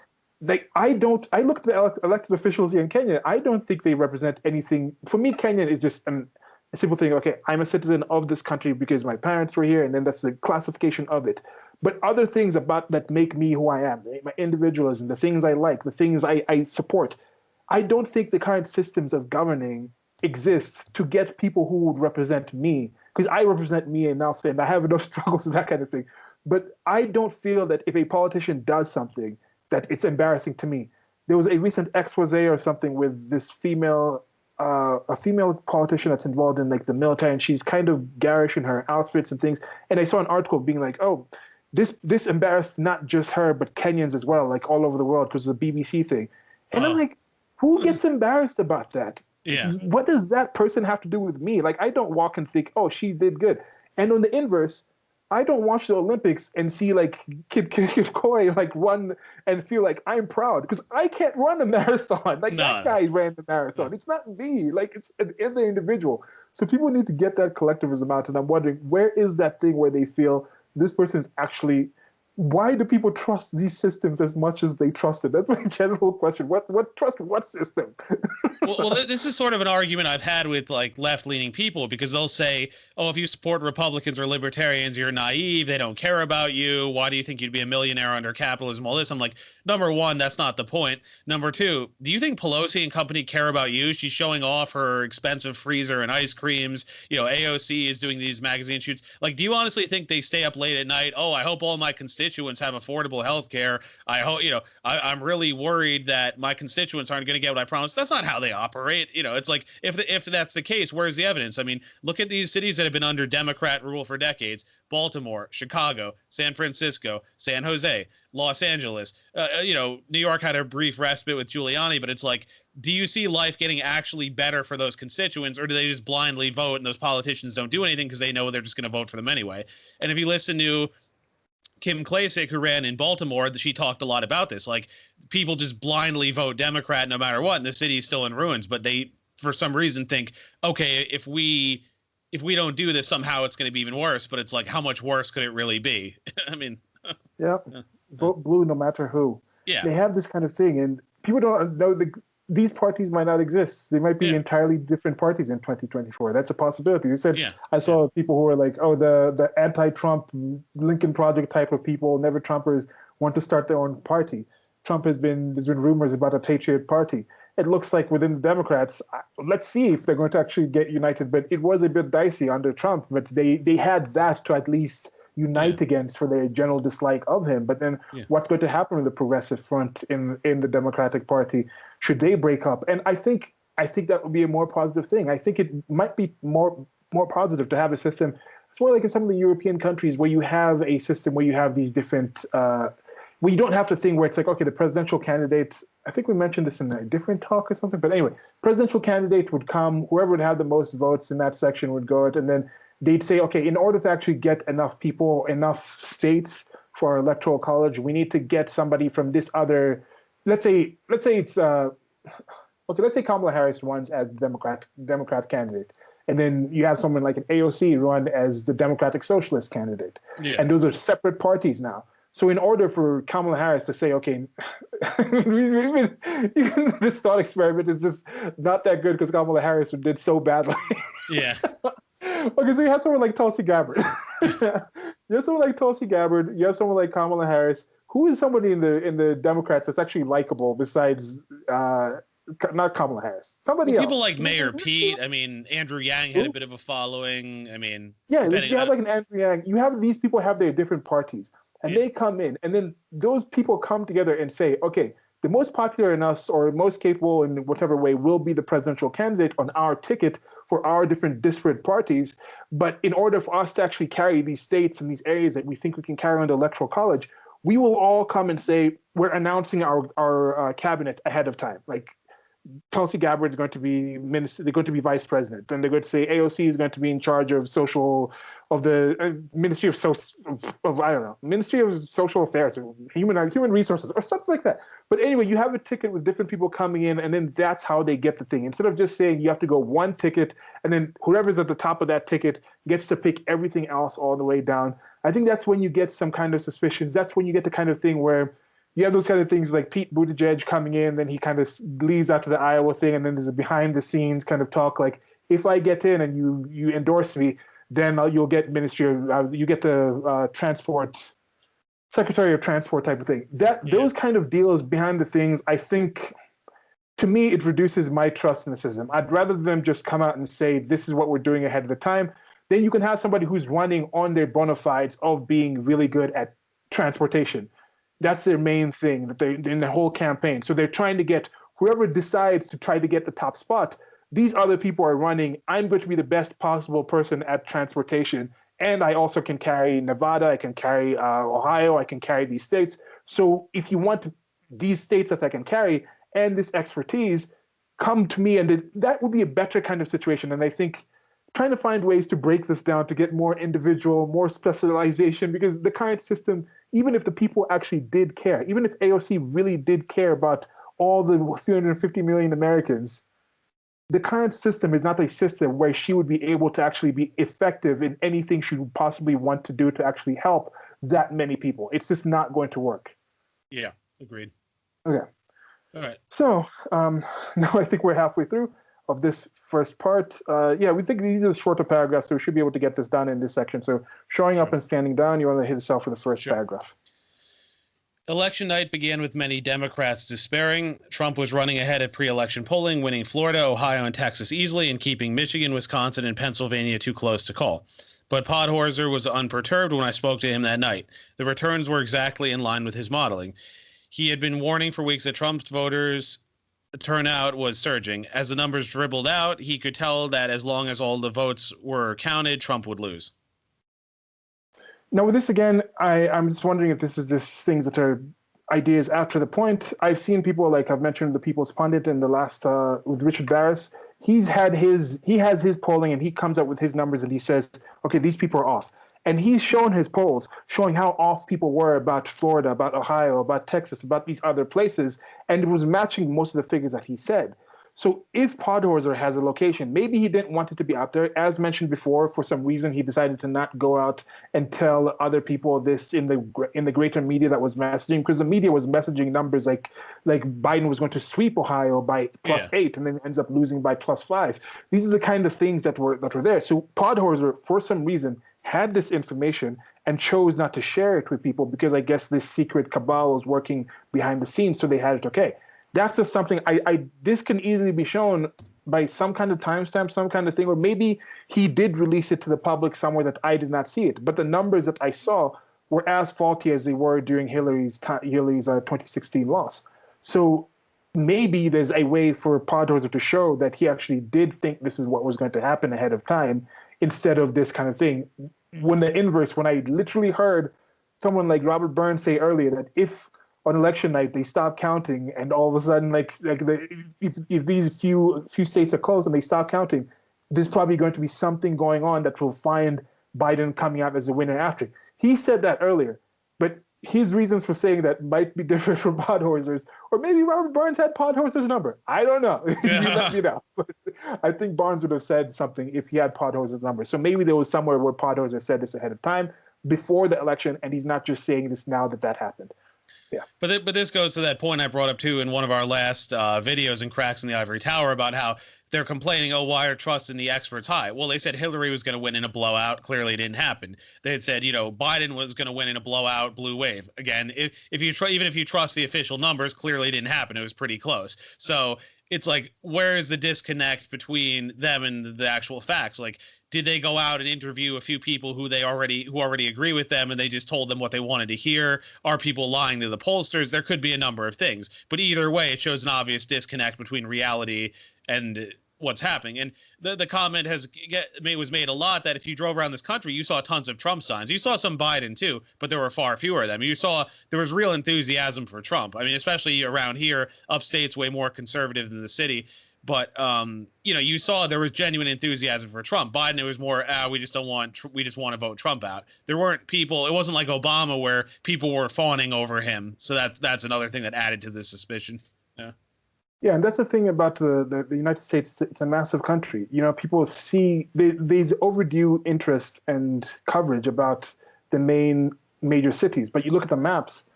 Like, I look at the elected officials here in Kenya. I don't think they represent anything. For me, Kenyan is just a simple thing. Okay, I'm a citizen of this country because my parents were here, and then that's the classification of it. But other things about that make me who I am, my individualism, the things I like, the things I support. I don't think the current systems of governing exist to get people who would represent me, because I represent me enough and I have enough struggles and that kind of thing. But I don't feel that if a politician does something, that it's embarrassing to me. There was a recent expose or something with this a female politician that's involved in like the military, and she's kind of garish in her outfits and things. And I saw an article being like, oh, this embarrassed not just her, but Kenyans as well, like all over the world, because of the BBC thing. And I'm like, who gets embarrassed about that? Yeah. What does that person have to do with me? Like, I don't walk and think, oh, she did good. And on the inverse, I don't watch the Olympics and see like Kid Koi like run and feel like I'm proud, because I can't run a marathon. Like that guy ran the marathon. It's not me. Like it's an individual. So people need to get that collectivism out. And I'm wondering, where is that thing where they feel this person is actually, why do people trust these systems as much as they trust it? That's my general question. What trust what system? well, this is sort of an argument I've had with like left-leaning people, because they'll say, oh, if you support Republicans or libertarians, you're naive. They don't care about you. Why do you think you'd be a millionaire under capitalism? All this. I'm like, number one, that's not the point. Number two, do you think Pelosi and company care about you? She's showing off her expensive freezer and ice creams. You know, AOC is doing these magazine shoots. Like, do you honestly think they stay up late at night? Oh, I hope all my constituents have affordable health care. I hope, I'm really worried that my constituents aren't going to get what I promised. That's not how they operate. It's like, if that's the case, where's the evidence? I mean, look at these cities that have been under Democrat rule for decades: Baltimore, Chicago, San Francisco, San Jose, Los Angeles. New York had a brief respite with Giuliani, but it's like, do you see life getting actually better for those constituents, or do they just blindly vote and those politicians don't do anything because they know they're just going to vote for them anyway? And if you listen to Kim Klacik, who ran in Baltimore, she talked a lot about this. Like, people just blindly vote Democrat no matter what, and the city is still in ruins. But they, for some reason, think, okay, if we don't do this, somehow it's going to be even worse. But it's like, how much worse could it really be? I mean, yeah, vote blue no matter who. Yeah, They have this kind of thing, and people don't know these parties might not exist. They might be entirely different parties in 2024. That's a possibility. They said, I saw people who were like, oh, the anti-Trump Lincoln Project type of people, never Trumpers, want to start their own party. There's been rumors about a Patriot Party. It looks like within the Democrats, let's see if they're going to actually get united. But it was a bit dicey under Trump, but they had that to at least unite against for their general dislike of him. But then what's going to happen with the progressive front in the Democratic Party should they break up? And I think that would be a more positive thing. I think it might be more positive to have a system. It's more like in some of the European countries where you have a system where you have these different where you don't have to think where it's like, okay, the presidential candidate, I think we mentioned this in a different talk or something, but anyway, presidential candidate would come, whoever would have the most votes in that section would go out, and then they'd say, okay, in order to actually get enough people, enough states for our electoral college, we need to get somebody from this other, let's say it's, okay, let's say Kamala Harris runs as the Democrat candidate. And then you have someone like an AOC run as the Democratic Socialist candidate. Yeah. And those are separate parties now. So in order for Kamala Harris to say, okay, even this thought experiment is just not that good because Kamala Harris did so badly. Yeah. Okay, so you have someone like Tulsi Gabbard. You have someone like Tulsi Gabbard. You have someone like Kamala Harris. Who is somebody in the Democrats that's actually likable besides not Kamala Harris? Somebody else. People like Mayor Pete. I mean, Andrew Yang had a bit of a following. I mean, yeah, you have like an Andrew Yang. You have these people have their different parties. And they come in, and then those people come together and say, okay, the most popular in us or most capable in whatever way will be the presidential candidate on our ticket for our different disparate parties. But in order for us to actually carry these states and these areas that we think we can carry on the electoral college, we will all come and say, we're announcing our cabinet ahead of time. Like Tulsi Gabbard is going to be minister, they're going to be vice president. And they're going to say AOC is going to be in charge of the Ministry of Ministry of Social Affairs or Human Resources or something like that. But anyway, you have a ticket with different people coming in, and then that's how they get the thing. Instead of just saying you have to go one ticket, and then whoever's at the top of that ticket gets to pick everything else all the way down. I think that's when you get some kind of suspicions. That's when you get the kind of thing where you have those kind of things like Pete Buttigieg coming in, then he kind of leaves after the Iowa thing, and then there's a behind the scenes kind of talk like, if I get in and you endorse me, then you'll get you get the Secretary of Transport type of thing. Those kind of deals behind the things, I think, to me, it reduces my trust in the system. I'd rather them just come out and say, this is what we're doing ahead of the time. Then you can have somebody who's running on their bona fides of being really good at transportation. That's their main thing that they in the whole campaign. So they're trying to get whoever decides to try to get the top spot. These other people are running. I'm going to be the best possible person at transportation. And I also can carry Nevada. I can carry Ohio. I can carry these states. So if you want these states that I can carry and this expertise, come to me. And that would be a better kind of situation. And I think trying to find ways to break this down to get more individual, more specialization, because the current system, even if the people actually did care, even if AOC really did care about all the 350 million Americans, the current system is not a system where she would be able to actually be effective in anything she would possibly want to do to actually help that many people. It's just not going to work. Yeah, agreed. Okay. All right. So now I think we're halfway through of this first part. We think these are shorter paragraphs, so we should be able to get this done in this section. So showing up and standing down, you want to hit yourself for the first paragraph. Election night began with many Democrats despairing. Trump was running ahead at pre-election polling, winning Florida, Ohio, and Texas easily, and keeping Michigan, Wisconsin, and Pennsylvania too close to call. But Podhorzer was unperturbed when I spoke to him that night. The returns were exactly in line with his modeling. He had been warning for weeks that Trump's voters turnout was surging. As the numbers dribbled out, he could tell that as long as all the votes were counted, Trump would lose. Now, with this again, I'm just wondering if this is just things that are ideas after the point. I've seen people, like I've mentioned the People's Pundit in the last with Richard Barris. He has his polling and he comes up with his numbers and he says, okay, these people are off. And he's shown his polls showing how off people were about Florida, about Ohio, about Texas, about these other places, and it was matching most of the figures that he said. So if Podhorzer has a location, maybe he didn't want it to be out there. As mentioned before, for some reason he decided to not go out and tell other people this in the greater media that was messaging, because the media was messaging numbers like Biden was going to sweep Ohio by +8 and then ends up losing by +5. These are the kind of things that were there. So Podhorzer, for some reason, had this information and chose not to share it with people because I guess this secret cabal was working behind the scenes, so they had it okay. That's just something this can easily be shown by some kind of timestamp, some kind of thing, or maybe he did release it to the public somewhere that I did not see it. But the numbers that I saw were as faulty as they were during Hillary's 2016 loss. So maybe there's a way for Podhorzer to show that he actually did think this is what was going to happen ahead of time instead of this kind of thing. When I literally heard someone like Robert Burns say earlier that if on election night they stop counting and all of a sudden if these few states are closed and they stop counting, there's probably going to be something going on that will find Biden coming out as a winner after. He said that earlier, but his reasons for saying that might be different from Podhorzer's, or maybe Robert Barnes had Podhorzer's number. I don't know. You let me know. I think Barnes would have said something if he had Podhorzer's number. So maybe there was somewhere where Podhorzer said this ahead of time before the election, and he's not just saying this now that happened. Yeah. But this goes to that point I brought up too in one of our last videos in Cracks in the Ivory Tower about how they're complaining, oh, why are trust in the experts high? Well, they said Hillary was going to win in a blowout. Clearly, it didn't happen. They had said, Biden was going to win in a blowout, blue wave. Again, even if you trust the official numbers, clearly it didn't happen. It was pretty close. So it's like, where is the disconnect between them and the actual facts? Like, did they go out and interview a few people who already agree with them and they just told them what they wanted to hear? Are people lying to the pollsters? There could be a number of things, but either way, it shows an obvious disconnect between reality and what's happening. And the comment was made a lot that if you drove around this country, you saw tons of Trump signs. You saw some Biden too, but there were far fewer of them. You saw there was real enthusiasm for Trump. I mean, especially around here, upstate's way more conservative than the city. But you saw there was genuine enthusiasm for Trump. Biden, it was more, we just want to vote Trump out. There weren't people. It wasn't like Obama where people were fawning over him. So that's another thing that added to the suspicion. Yeah. Yeah, and that's the thing about the United States. It's a massive country. People see there's overdue interest and coverage about the major cities. But you look at the maps,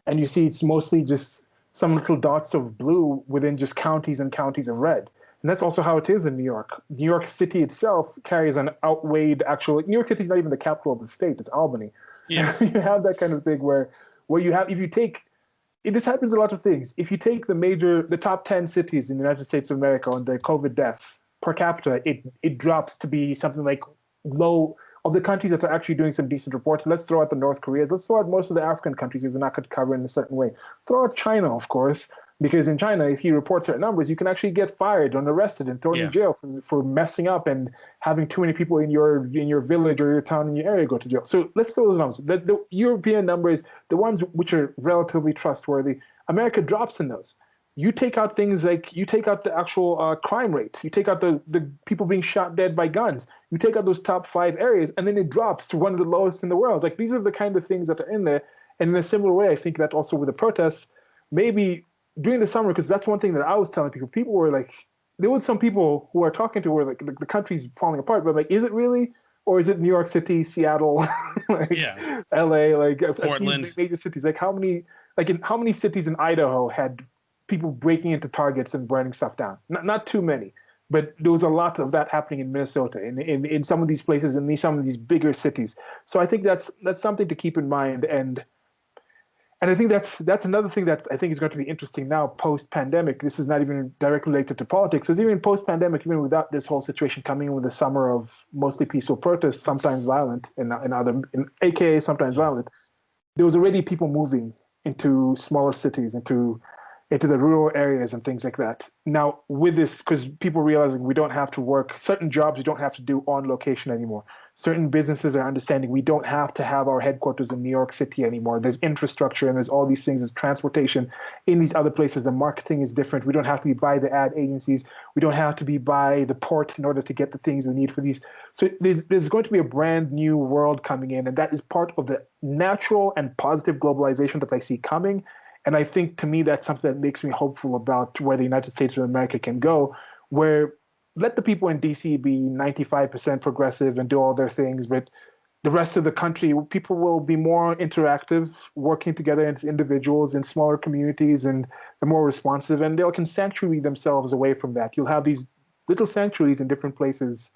and you see it's mostly just some little dots of blue within just counties and counties of red. And that's also how it is in New York. New York City itself carries an outweighed actual. New York City is not even the capital of the state. It's Albany. Yeah. You have that kind of thing where you have, if you take, this happens a lot of things. If you take the top 10 cities in the United States of America on the COVID deaths per capita, it drops to be something like low of the countries that are actually doing some decent reporting. Let's throw out the North Koreas. Let's throw out most of the African countries because they're not going to cover in a certain way. Throw out China, of course, because in China, if you report certain numbers, you can actually get fired and arrested and thrown in jail for messing up and having too many people in your village or your town in your area go to jail. So let's throw those numbers. The European numbers, the ones which are relatively trustworthy, America drops in those. You take out things like, you take out the actual crime rate, you take out the people being shot dead by guns, you take out those top 5 areas, and then it drops to one of the lowest in the world. Like, these are the kind of things that are in there. And in a similar way, I think that also with the protests, maybe during the summer, because that's one thing that I was telling people, people were like, there was some people who are talking to where like the country's falling apart, but like, is it really? Or is it New York City, Seattle, LA, like Portland, major cities? Like how many cities in Idaho had people breaking into Targets and burning stuff down? Not too many, but there was a lot of that happening in Minnesota, in some of these places, in some of these bigger cities. So I think that's something to keep in mind, and I think that's another thing that I think is going to be interesting now post-pandemic. This is not even directly related to politics. Because even post-pandemic, even without this whole situation coming in with the summer of mostly peaceful protests, sometimes violent, AKA sometimes violent, there was already people moving into smaller cities, into into the rural areas and things like that. Now, with this, because people realizing we don't have to work certain jobs, we don't have to do on location anymore. Certain businesses are understanding we don't have to have our headquarters in New York City anymore. There's infrastructure and there's all these things, there's transportation in these other places. The marketing is different. We don't have to be by the ad agencies. We don't have to be by the port in order to get the things we need for these. So there's going to be a brand new world coming in, and that is part of the natural and positive globalization that I see coming. And I think to me, that's something that makes me hopeful about where the United States of America can go, where let the people in DC be 95% progressive and do all their things, but the rest of the country, people will be more interactive, working together as individuals in smaller communities, and they're more responsive, and they can sanctuary themselves away from that. You'll have these little sanctuaries in different places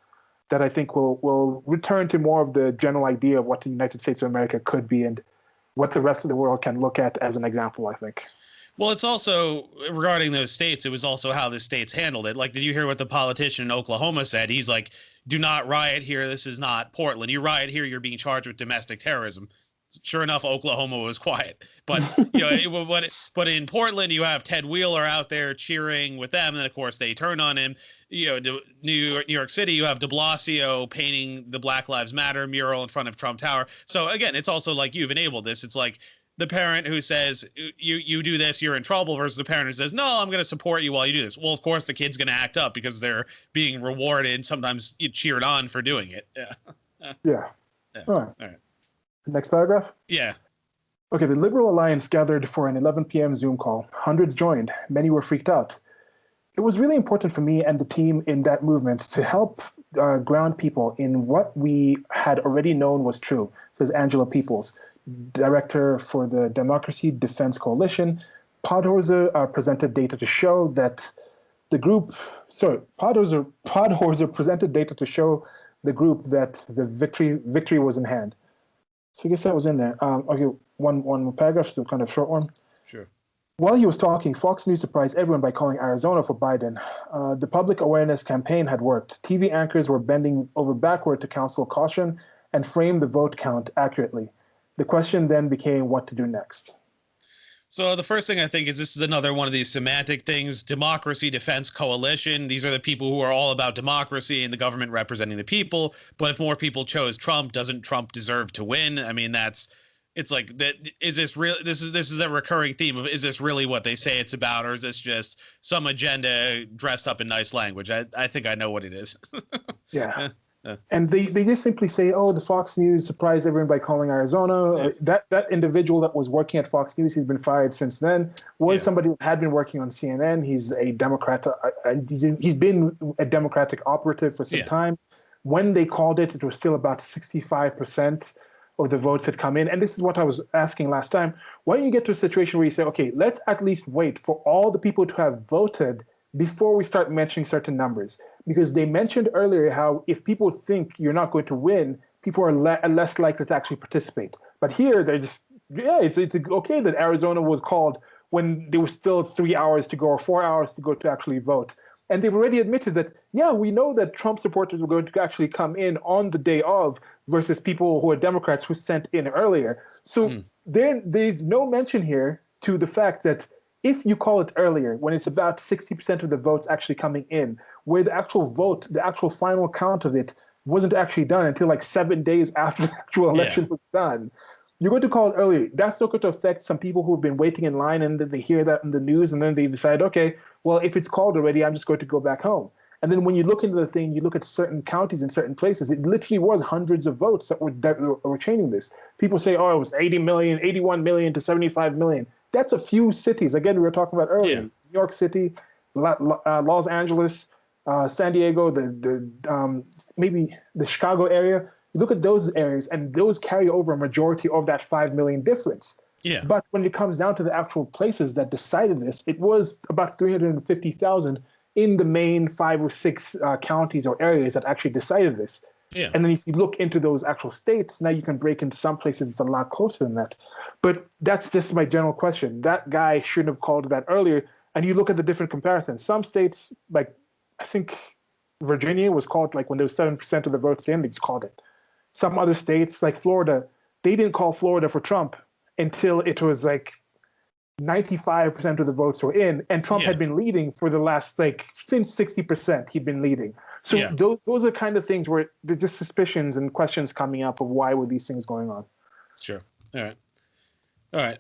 that I think will return to more of the general idea of what the United States of America could be and what the rest of the world can look at as an example, I think. Well, it's also regarding those states. It was also how the states handled it. Like, did you hear what the politician in Oklahoma said? He's like, "Do not riot here. This is not Portland. You riot here, you're being charged with domestic terrorism." Sure enough, Oklahoma was quiet. But but in Portland, you have Ted Wheeler out there cheering with them, and of course they turn on him. New York City, you have De Blasio painting the Black Lives Matter mural in front of Trump Tower. So again, it's also like you've enabled this. It's like the parent who says you do this, you're in trouble, versus the parent who says, no, I'm going to support you while you do this. Well, of course, the kid's going to act up because they're being rewarded, sometimes cheered on for doing it. Yeah. Yeah. Yeah. All right. All right. Next paragraph. Yeah. Okay, the Liberal Alliance gathered for an 11 p.m. Zoom call. Hundreds joined. Many were freaked out. It was really important for me and the team in that movement to help ground people in what we had already known was true, says Angela Peoples, director for the Democracy Defense Coalition. Podhorzer presented data to show that the group, Podhorzer presented data to show the group that the victory was in hand. So I guess that was in there. Okay, one more paragraph, so kind of short one. Sure. While he was talking, Fox News surprised everyone by calling Arizona for Biden. The public awareness campaign had worked. TV anchors were bending over backward to counsel caution and frame the vote count accurately. The question then became what to do next. So the first thing I think is this is another one of these semantic things. Democracy Defense Coalition. These are the people who are all about democracy and the government representing the people. But if more people chose Trump, doesn't Trump deserve to win? I mean, it's like that. Is this real? This is a recurring theme of, is this really what they say it's about, or is this just some agenda dressed up in nice language? I think I know what it is. Yeah. And they just simply say, oh, the Fox News surprised everyone by calling Arizona. Yeah. That individual that was working at Fox News, he's been fired since then, was somebody who had been working on CNN. He's a Democrat. He's been a Democratic operative for some time. When they called it, it was still about 65% of the votes had come in. And this is what I was asking last time. Why don't you get to a situation where you say, okay, let's at least wait for all the people to have voted before we start mentioning certain numbers? Because they mentioned earlier how if people think you're not going to win, people are less likely to actually participate. But here, they're just, it's okay that Arizona was called when there was still 3 hours to go or 4 hours to go to actually vote. And they've already admitted that, we know that Trump supporters were going to actually come in on the day of versus people who are Democrats who sent in earlier. So there's no mention here to the fact that if you call it earlier, when it's about 60% of the votes actually coming in, where the actual vote, the actual final count of it wasn't actually done until like 7 days after the actual election was done, you're going to call it earlier. That's not going to affect some people who've been waiting in line and then they hear that in the news and then they decide, okay, well, if it's called already, I'm just going to go back home. And then when you look into the thing, you look at certain counties in certain places, it literally was hundreds of votes that were changing this. People say, oh, it was 80 million, 81 million to 75 million. That's a few cities. Again, we were talking about earlier, New York City, Los Angeles, San Diego, maybe the Chicago area. You look at those areas, and those carry over a majority of that 5 million difference. Yeah. But when it comes down to the actual places that decided this, it was about 350,000 in the main 5 or 6 counties or areas that actually decided this. Yeah. And then if you look into those actual states, now you can break into some places it's a lot closer than that. But that's just my general question. That guy shouldn't have called that earlier. And you look at the different comparisons. Some states, like I think Virginia was called like when there was 7% of the votes in, they just called it. Some other states like Florida, they didn't call Florida for Trump until it was like 95% of the votes were in, and Trump had been leading for the last, like, since 60%, he'd been leading. So those are kind of things where there's just suspicions and questions coming up of why were these things going on. Sure. All right.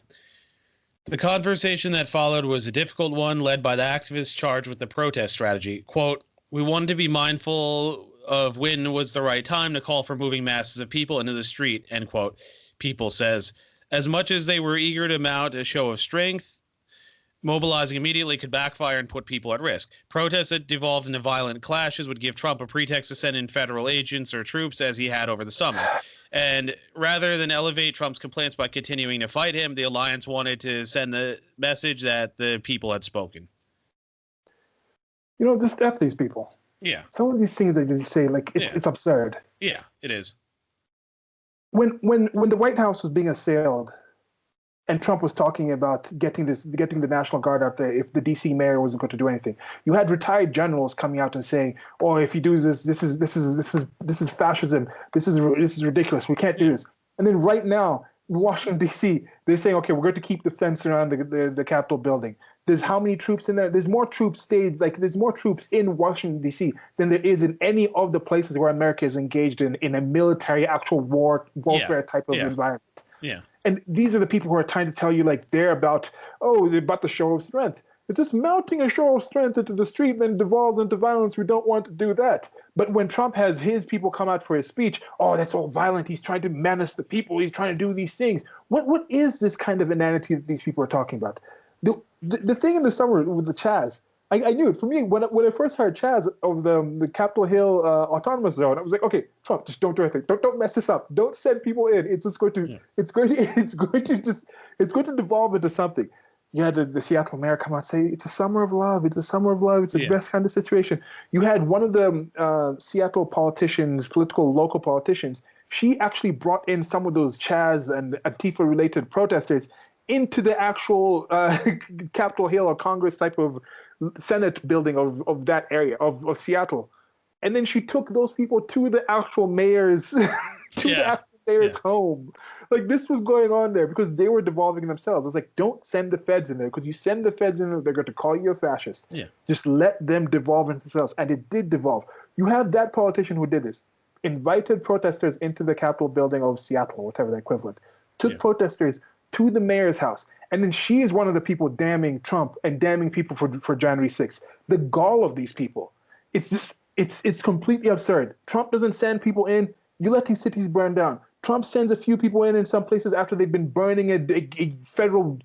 The conversation that followed was a difficult one, led by the activists charged with the protest strategy. Quote, "We wanted to be mindful of when was the right time to call for moving masses of people into the street," end quote. People says, as much as they were eager to mount a show of strength, mobilizing immediately could backfire and put people at risk. Protests that devolved into violent clashes would give Trump a pretext to send in federal agents or troops, as he had over the summer. And rather than elevate Trump's complaints by continuing to fight him, the alliance wanted to send the message that the people had spoken. You know, that's these people. Yeah. Some of these things that you say, like, it's absurd. Yeah, it is. When the White House was being assailed, and Trump was talking about getting the National Guard out there if the DC mayor wasn't going to do anything, you had retired generals coming out and saying, "Oh, if you do this, this is fascism. This is ridiculous. We can't do this." And then right now in Washington D.C., they're saying, "Okay, we're going to keep the fence around the Capitol building." There's how many troops in there? There's more troops there's more troops in Washington D.C. than there is in any of the places where America is engaged in a military, actual warfare type of environment. Yeah. And these are the people who are trying to tell you, like, they're about the show of strength. It's just mounting a show of strength into the street and then devolves into violence. We don't want to do that. But when Trump has his people come out for his speech, oh, that's all violent. He's trying to menace the people. He's trying to do these things. What is this kind of inanity that these people are talking about? The thing in the summer with the Chaz, I knew it. For me, when I first heard Chaz of the Capitol Hill autonomous zone, I was like, okay, Trump, just don't do anything. Don't mess this up. Don't send people in. It's just going to it's going to devolve into something. You had the Seattle mayor come out and say, "It's a summer of love. It's a summer of love. It's the best kind of situation." You had one of the Seattle local politicians. She actually brought in some of those Chaz and Antifa-related protesters into the actual Capitol Hill or Congress type of Senate building of that area of Seattle, and then she took those people to the actual mayor's home. Like, this was going on there because they were devolving themselves. I was like, don't send the feds in there, because you send the feds in there, they're going to call you a fascist. Yeah. Just let them devolve into themselves, and it did devolve. You have that politician who did this, invited protesters into the Capitol building of Seattle, whatever the equivalent, took protesters to the mayor's house. And then she is one of the people damning Trump and damning people for January 6th. The gall of these people. It's completely absurd. Trump doesn't send people in. You let these cities burn down. Trump sends a few people in some places after they've been burning a federal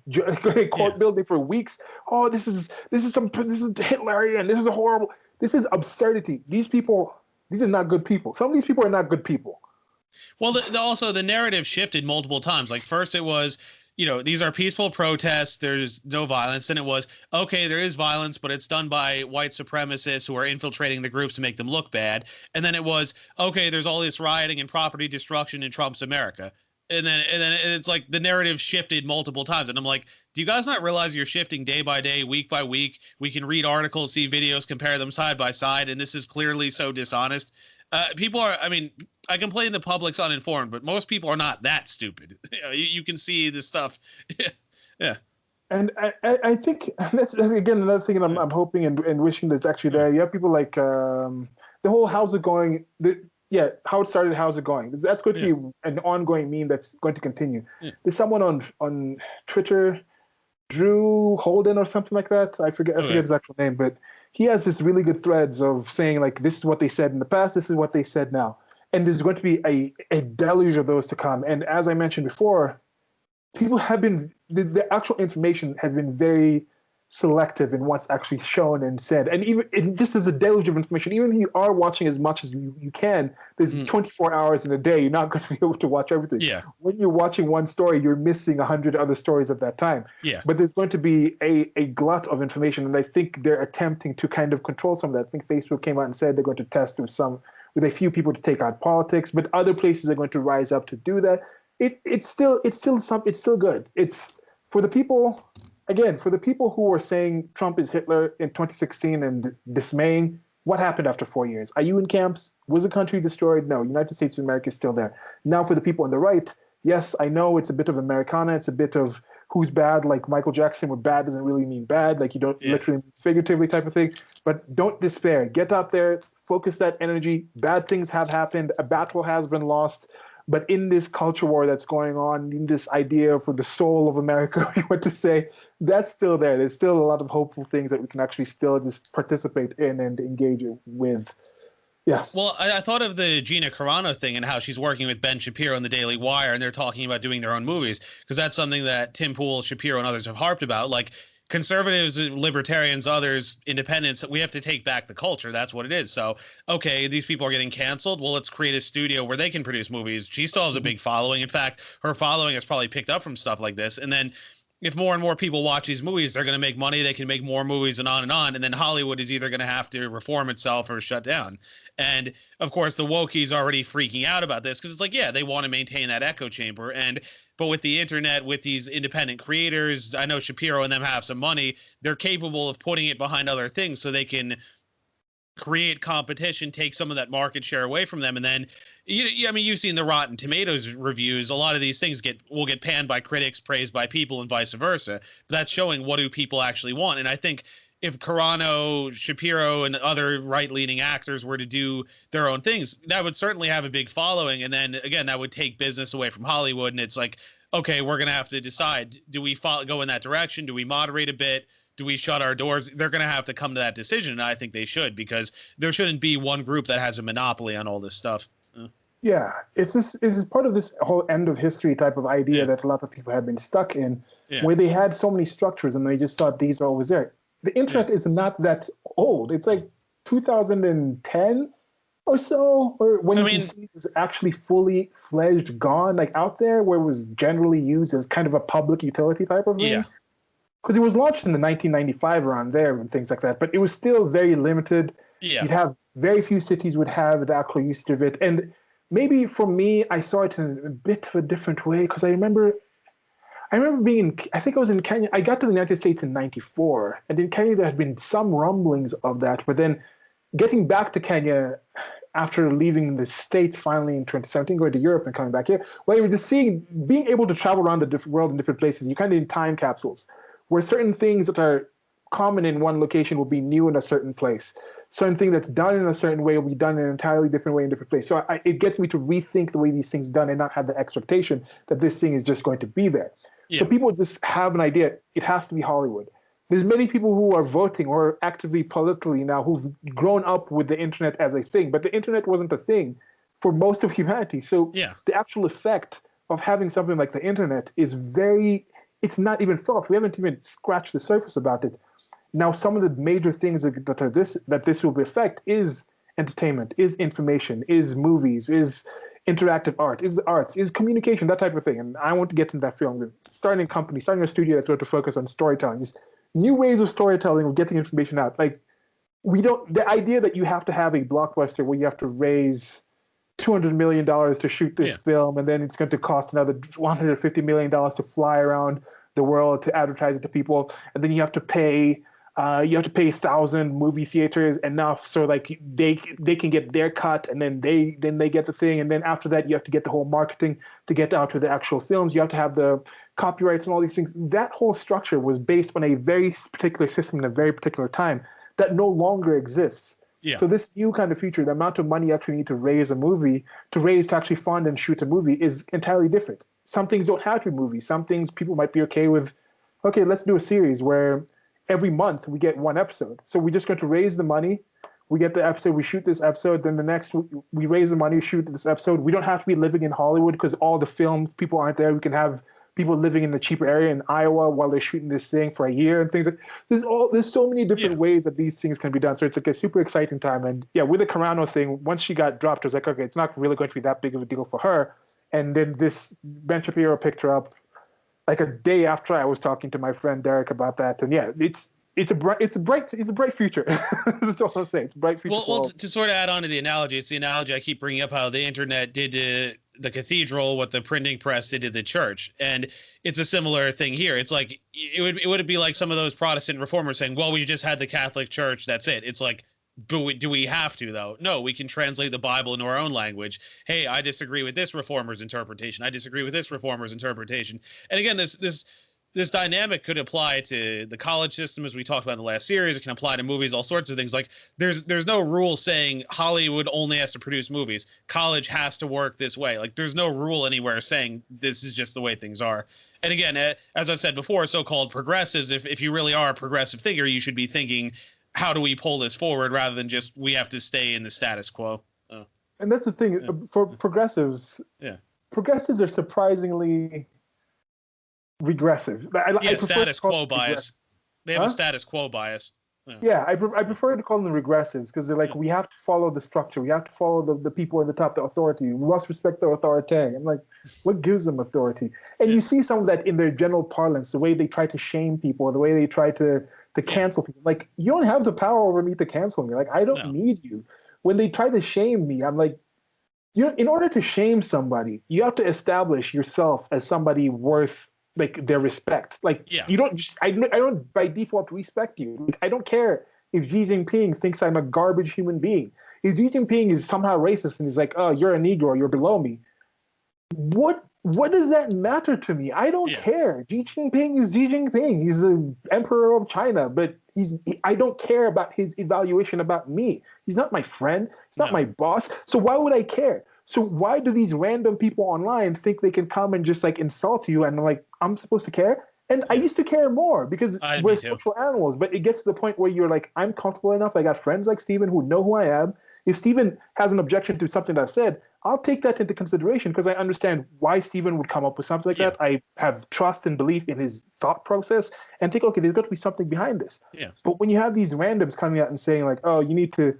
court building for weeks. Oh, this is Hitlerian. This is horrible. This is absurdity. These are not good people. Some of these people are not good people. Well, also the narrative shifted multiple times. Like, first it was, these are peaceful protests. There's no violence. And it was, okay, there is violence, but it's done by white supremacists who are infiltrating the groups to make them look bad. And then it was, okay, there's all this rioting and property destruction in Trump's America. And then it's like the narrative shifted multiple times. And I'm like, do you guys not realize you're shifting day by day, week by week? We can read articles, see videos, compare them side by side. And this is clearly so dishonest. People are, I complain the public's uninformed, but most people are not that stupid. You can see this stuff. Yeah. And I think that's again another thing, and I'm hoping and wishing that's actually there. You have people like the whole "how's it going?" How it started, how's it going? That's going to be an ongoing meme that's going to continue. Yeah. There's someone on Twitter, Drew Holden or something like that. I forget his actual name, but he has this really good threads of saying, like, this is what they said in the past, this is what they said now. And there's going to be a deluge of those to come. And as I mentioned before, people have been, the actual information has been very selective in what's actually shown and said. And even just as a deluge of information, even if you are watching as much as you can, there's 24 hours in a day, you're not going to be able to watch everything. Yeah. When you're watching one story, you're missing 100 other stories at that time. Yeah. But there's going to be a glut of information, and I think they're attempting to kind of control some of that. I think Facebook came out and said they're going to test with a few people to take out politics, but other places are going to rise up to do that. It's still good. It's for the people. Again, for the people who were saying Trump is Hitler in 2016 and dismaying, what happened after 4 years? Are you in camps? Was the country destroyed? No, United States of America is still there. Now for the people on the right, yes, I know it's a bit of Americana, it's a bit of who's bad, like Michael Jackson, where bad doesn't really mean bad, like you don't Yeah. literally figuratively type of thing. But don't despair. Get out there, focus that energy. Bad things have happened. A battle has been lost. But in this culture war that's going on, in this idea for the soul of America, you want to say, that's still there. There's still a lot of hopeful things that we can actually still just participate in and engage with. Yeah. Well, I thought of the Gina Carano thing and how she's working with Ben Shapiro on the Daily Wire, and they're talking about doing their own movies, because that's something that Tim Pool, Shapiro, and others have harped about. Like, conservatives, libertarians, others, independents, we have to take back the culture. That's what it is. So, okay, these people are getting canceled. Well, let's create a studio where they can produce movies. She still has a big following. In fact, her following is probably picked up from stuff like this. And then if more and more people watch these movies, they're going to make money. They can make more movies and on and on. And then Hollywood is either going to have to reform itself or shut down. And of course, the wokies already freaking out about this because it's like, yeah, they want to maintain that echo chamber. But with the internet, with these independent creators, I know Shapiro and them have some money. They're capable of putting it behind other things so they can create competition, take some of that market share away from them, and then I mean, you've seen the Rotten Tomatoes reviews. A lot of these things will get panned by critics, praised by people, and vice versa. But that's showing what do people actually want. And I think if Carano, Shapiro, and other right-leaning actors were to do their own things, that would certainly have a big following. And then again, that would take business away from Hollywood. And it's like, okay, we're going to have to decide: do we go in that direction? Do we moderate a bit? Do we shut our doors? They're going to have to come to that decision, and I think they should, because there shouldn't be one group that has a monopoly on all this stuff. Yeah, it's part of this whole end of history type of idea that a lot of people have been stuck in, where they had so many structures and they just thought these are always there. The internet is not that old. It's like 2010 or so, or when it was actually fully fledged, gone, like out there, where it was generally used as kind of a public utility type of thing. Yeah. Because it was launched in the 1995 around there and things like that, but it was still very limited. Yeah. You'd have very few cities would have the actual usage of it. And maybe for me, I saw it in a bit of a different way, because I remember being in, I think I was in Kenya. I got to the United States in 94, and in Kenya there had been some rumblings of that. But then getting back to Kenya after leaving the States finally in 2017, going to Europe and coming back here, well, you were just being able to travel around the world in different places. You kind of in time capsules, where certain things that are common in one location will be new in a certain place. Certain thing that's done in a certain way will be done in an entirely different way in different place. So it gets me to rethink the way these things are done and not have the expectation that this thing is just going to be there. Yeah. So people just have an idea. It has to be Hollywood. There's many people who are voting or actively politically now who've grown up with the internet as a thing, but the internet wasn't a thing for most of humanity. So the actual effect of having something like the internet is it's not even thought. We haven't even scratched the surface about it. Now, some of the major things that this will affect is entertainment, is information, is movies, is interactive art, is the arts, is communication, that type of thing. And I want to get into that field. Starting a company, starting a studio that's going to focus on storytelling, just new ways of storytelling, of getting information out. Like, the idea that you have to have a blockbuster where you have to raise $200 million to shoot this film, and then it's going to cost another $150 million to fly around the world to advertise it to people, and then you have to pay 1,000 movie theaters enough so like they can get their cut, and then they get the thing, and then after that you have to get the whole marketing to get out to the actual films. You have to have the copyrights and all these things. That whole structure was based on a very particular system in a very particular time that no longer exists. Yeah. So this new kind of future, the amount of money you actually need to raise to actually fund and shoot a movie is entirely different. Some things don't have to be movies. Some things people might be okay with. Okay, let's do a series where every month we get one episode. So we're just going to raise the money. We get the episode, we shoot this episode, then the next we raise the money, shoot this episode. We don't have to be living in Hollywood because all the film people aren't there. We can have people living in a cheaper area in Iowa while they're shooting this thing for a year and things like there's so many different ways that these things can be done. So it's like a super exciting time. And with the Carano thing, once she got dropped, I was like, okay, it's not really going to be that big of a deal for her. And then this Ben Shapiro picked her up like a day after I was talking to my friend Derek about that. And it's a bright future. That's all I'm saying. It's a bright future. Well, to sort of add on to the analogy, it's the analogy I keep bringing up, how the internet did to the cathedral what the printing press did to the church. And it's a similar thing here. It's like, it would be like some of those Protestant reformers saying, well, we just had the Catholic Church, that's it. It's like, do we have to, though? No, we can translate the Bible into our own language. Hey, I disagree with this reformer's interpretation. I disagree with this reformer's interpretation. And again, this this dynamic could apply to the college system, as we talked about in the last series. It can apply to movies, all sorts of things. Like there's no rule saying Hollywood only has to produce movies. College has to work this way. Like there's no rule anywhere saying this is just the way things are. And again, as I've said before, so-called progressives, if you really are a progressive thinker, you should be thinking, how do we pull this forward rather than just we have to stay in the status quo. And that's the thing for progressives. Yeah. Progressives are surprisingly regressive. I status quo bias. They have a status quo bias. Yeah, I prefer to call them regressives because they're like, we have to follow the structure. We have to follow the people in the top, the authority. We must respect the authority. I'm like, what gives them authority? And you see some of that in their general parlance, the way they try to shame people, the way they try to cancel people. Like, you don't have the power over me to cancel me. Like, I don't need you. When they try to shame me, I'm like, in order to shame somebody, you have to establish yourself as somebody worth like their respect. Like you don't I don't by default respect you. Like, I don't care if Xi Jinping thinks I'm a garbage human being. If Xi Jinping is somehow racist and he's like, oh, you're a Negro, you're below me. What does that matter to me? I don't care. Xi Jinping is Xi Jinping. He's the emperor of China, but I don't care about his evaluation about me. He's not my friend. He's not my boss. So why would I care? So why do these random people online think they can come and just like insult you? And like, I'm supposed to care? And I used to care more because we're social animals. But it gets to the point where you're like, I'm comfortable enough. I got friends like Steven who know who I am. If Steven has an objection to something that I've said, I'll take that into consideration because I understand why Steven would come up with something like that. I have trust and belief in his thought process and think, okay, there's got to be something behind this. Yeah. But when you have these randoms coming out and saying like, oh, you need to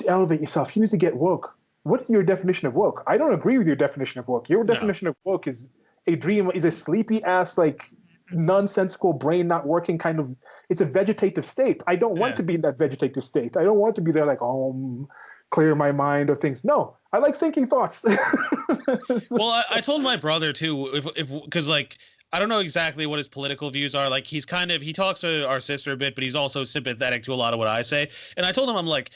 elevate yourself. You need to get woke. What's your definition of woke? I don't agree with your definition of woke. Your definition of woke is a sleepy ass, like nonsensical brain not working kind of, it's a vegetative state. I don't want to be in that vegetative state. I don't want to be there like, clear my mind of things. No, I like thinking thoughts. Well, I told my brother too, because like, I don't know exactly what his political views are. Like he talks to our sister a bit, but he's also sympathetic to a lot of what I say. And I told him, I'm like,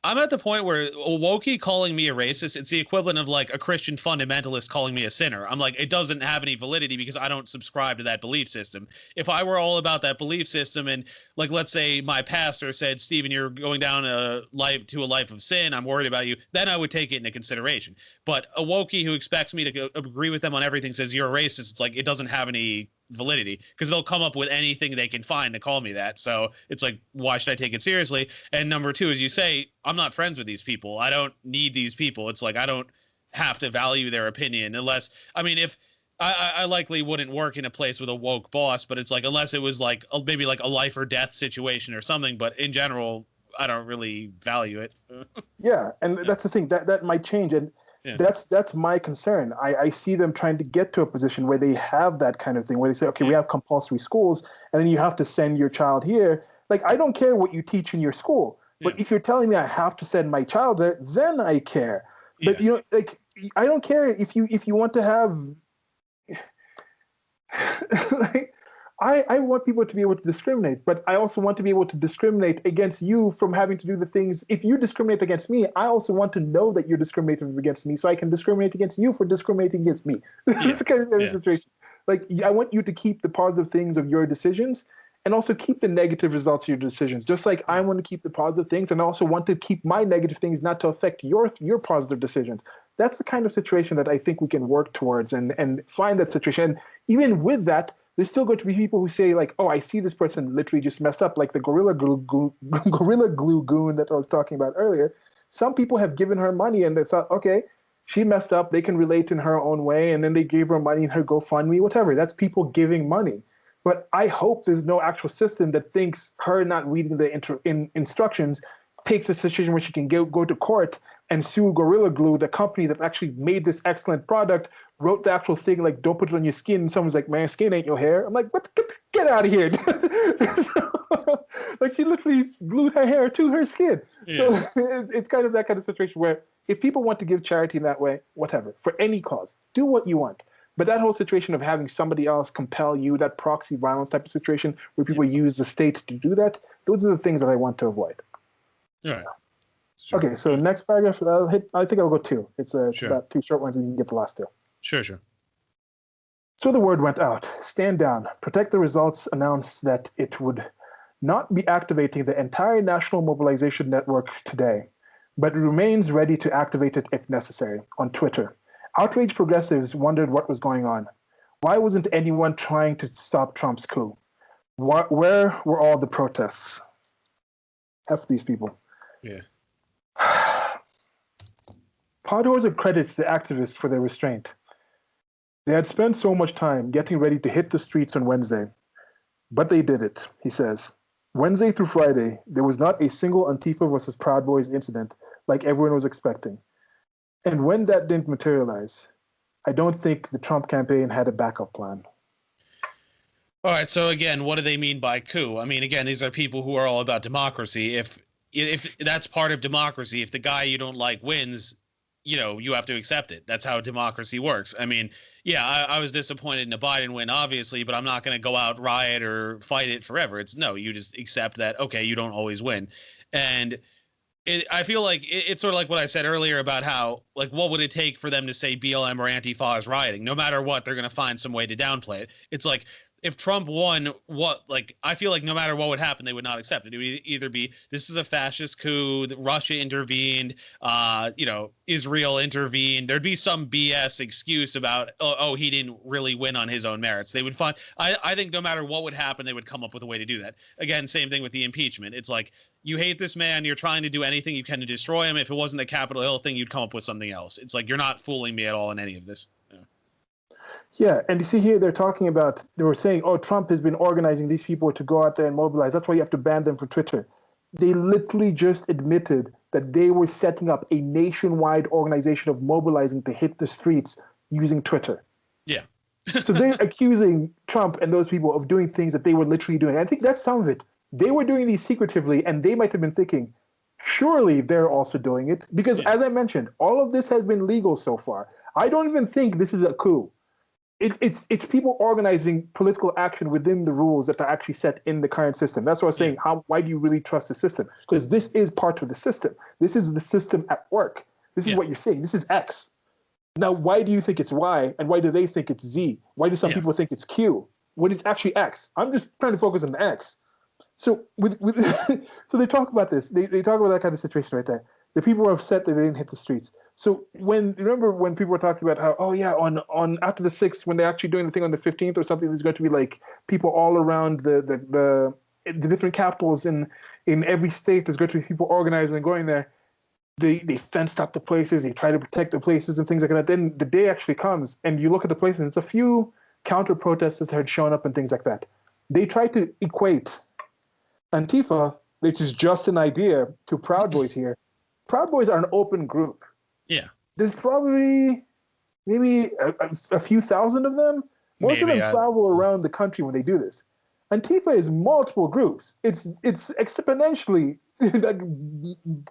I'm at the point where a wokey calling me a racist, it's the equivalent of like a Christian fundamentalist calling me a sinner. I'm like, it doesn't have any validity because I don't subscribe to that belief system. If I were all about that belief system and like, let's say my pastor said, Stephen, you're going down a life of sin, I'm worried about you, then I would take it into consideration. But a wokey who expects me to agree with them on everything says you're a racist, it's like, it doesn't have any validity because they'll come up with anything they can find to call me that. So it's like, why should I take it seriously? And number two, as you say, I'm not friends with these people. I don't need these people. It's like, I don't have to value their opinion unless, I mean, if I likely wouldn't work in a place with a woke boss, but it's like, unless it was like maybe like a life or death situation or something, but in general, I don't really value it. Yeah. And that's the thing that might change. And that's my concern. I see them trying to get to a position where they have that kind of thing, where they say, okay, we have compulsory schools, and then you have to send your child here. Like, I don't care what you teach in your school, but if you're telling me I have to send my child there, then I care. But you know, like, I don't care if you want to have. Like, I want people to be able to discriminate, but I also want to be able to discriminate against you from having to do the things. If you discriminate against me, I also want to know that you're discriminating against me so I can discriminate against you for discriminating against me. It's kind of the situation. Like, I want you to keep the positive things of your decisions and also keep the negative results of your decisions. Just like I want to keep the positive things and I also want to keep my negative things not to affect your positive decisions. That's the kind of situation that I think we can work towards and find that situation. And even with that, there's still going to be people who say like, oh, I see this person literally just messed up, like the Gorilla Glue goon that I was talking about earlier. Some people have given her money and they thought, okay, she messed up. They can relate in her own way. And then they gave her money in her GoFundMe, whatever. That's people giving money. But I hope there's no actual system that thinks her not reading the instructions takes a situation where she can go to court and sue Gorilla Glue, the company that actually made this excellent product, wrote the actual thing like, don't put it on your skin. And someone's like, man, skin ain't your hair. I'm like, what? Get out of here. So, like, she literally glued her hair to her skin. So it's kind of that kind of situation where if people want to give charity in that way, whatever, for any cause, do what you want. But that whole situation of having somebody else compel you, that proxy violence type of situation where people use the state to do that, those are the things that I want to avoid. All right. Sure. Okay, so next paragraph, I think I'll go two. It's about two short ones and you can get the last two. Sure. So the word went out. Stand down. Protect the Results announced that it would not be activating the entire national mobilization network today, but remains ready to activate it if necessary on Twitter. Outraged progressives wondered what was going on. Why wasn't anyone trying to stop Trump's coup? Where were all the protests? F these people. Yeah. Podhorzer credits the activists for their restraint. They had spent so much time getting ready to hit the streets on Wednesday, but they did it, he says. Wednesday through Friday, there was not a single Antifa versus Proud Boys incident like everyone was expecting. And when that didn't materialize, I don't think the Trump campaign had a backup plan. All right. So again, what do they mean by coup? I mean, again, these are people who are all about democracy. If that's part of democracy, if the guy you don't like wins, you have to accept it. That's how democracy works. I mean, yeah, I was disappointed in a Biden win, obviously, but I'm not going to go out, riot, or fight it forever. It's no, you just accept that, okay, you don't always win. And I feel like it's sort of like what I said earlier about how, like, what would it take for them to say BLM or Antifa is rioting? No matter what, they're going to find some way to downplay it. It's like if Trump won, I feel like no matter what would happen, they would not accept it. It would either be this is a fascist coup, that Russia intervened, Israel intervened. There'd be some BS excuse about, oh, he didn't really win on his own merits. They would find, I think no matter what would happen, they would come up with a way to do that. Again, same thing with the impeachment. It's like, you hate this man, you're trying to do anything you can to destroy him. If it wasn't a Capitol Hill thing, you'd come up with something else. It's like, you're not fooling me at all in any of this. Yeah, and you see here they're talking about, they were saying, oh, Trump has been organizing these people to go out there and mobilize. That's why you have to ban them from Twitter. They literally just admitted that they were setting up a nationwide organization of mobilizing to hit the streets using Twitter. Yeah. So they're accusing Trump and those people of doing things that they were literally doing. I think that's some of it. They were doing these secretively, and they might have been thinking, surely they're also doing it. Because as I mentioned, all of this has been legal so far. I don't even think this is a coup. It's people organizing political action within the rules that are actually set in the current system. That's what I was saying. Why do you really trust the system? Because this is part of the system. This is the system at work. This is what you're saying. This is X. Now, why do you think it's Y, and why do they think it's Z? Why do some people think it's Q when it's actually X? I'm just trying to focus on the X. So so they talk about this. They talk about that kind of situation right there. The people were upset that they didn't hit the streets. So remember when people were talking about how, oh yeah, on after the 6th, when they're actually doing the thing on the 15th or something, there's going to be like people all around the different capitals in every state. There's going to be people organizing and going there. They fenced up the places. They try to protect the places and things like that. Then the day actually comes, and you look at the places. And it's a few counter protesters that had shown up and things like that. They try to equate Antifa, which is just an idea, to Proud Boys here. Proud Boys are an open group. Yeah. There's probably maybe a few thousand of them. Most of them travel around the country when they do this. Antifa is multiple groups. It's exponentially like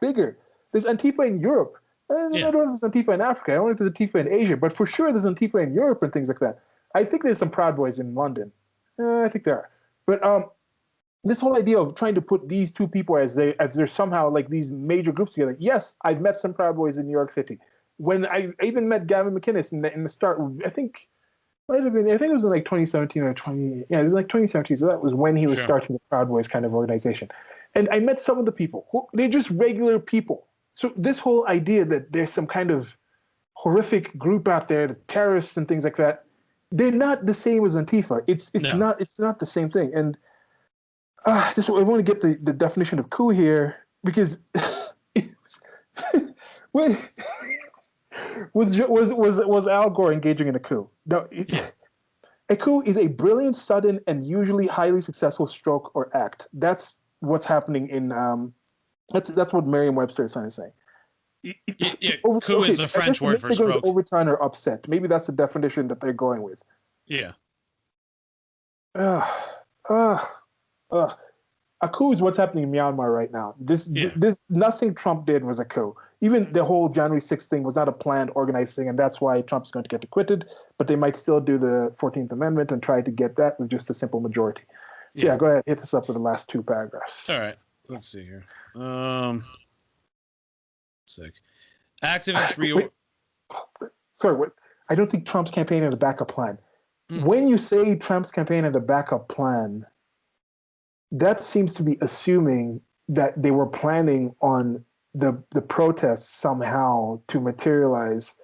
bigger. There's Antifa in Europe. I don't know if there's Antifa in Africa. I don't know if there's Antifa in Asia, but for sure there's Antifa in Europe and things like that. I think there's some Proud Boys in London. I think there are. But this whole idea of trying to put these two people as they're somehow like these major groups together. Yes, I've met some Proud Boys in New York City. When I even met Gavin McInnes in the start, I think it was in like 2017 or 20. Yeah, it was like 2017. So that was when he was starting the Proud Boys kind of organization. And I met some of the people they're just regular people. So this whole idea that there's some kind of horrific group out there, the terrorists and things like that, they're not the same as Antifa. It's not the same thing. And I want to get the definition of coup here because was Al Gore engaging in a coup? No, a coup is a brilliant, sudden, and usually highly successful stroke or act. That's what's happening in that's what Merriam-Webster is trying to say. Coup is a French word for stroke. Overturn or upset. Maybe that's the definition that they're going with. Yeah. A coup is what's happening in Myanmar right now. This nothing Trump did was a coup. Even the whole January 6th thing was not a planned, organized thing, and that's why Trump's going to get acquitted. But they might still do the 14th Amendment and try to get that with just a simple majority. So yeah, go ahead, hit this up with the last two paragraphs. All right, let's see here. Sick. Activist Sorry, what? I don't think Trump's campaign had a backup plan. Mm. When you say Trump's campaign had a backup plan, that seems to be assuming that they were planning on the protests somehow to materialize.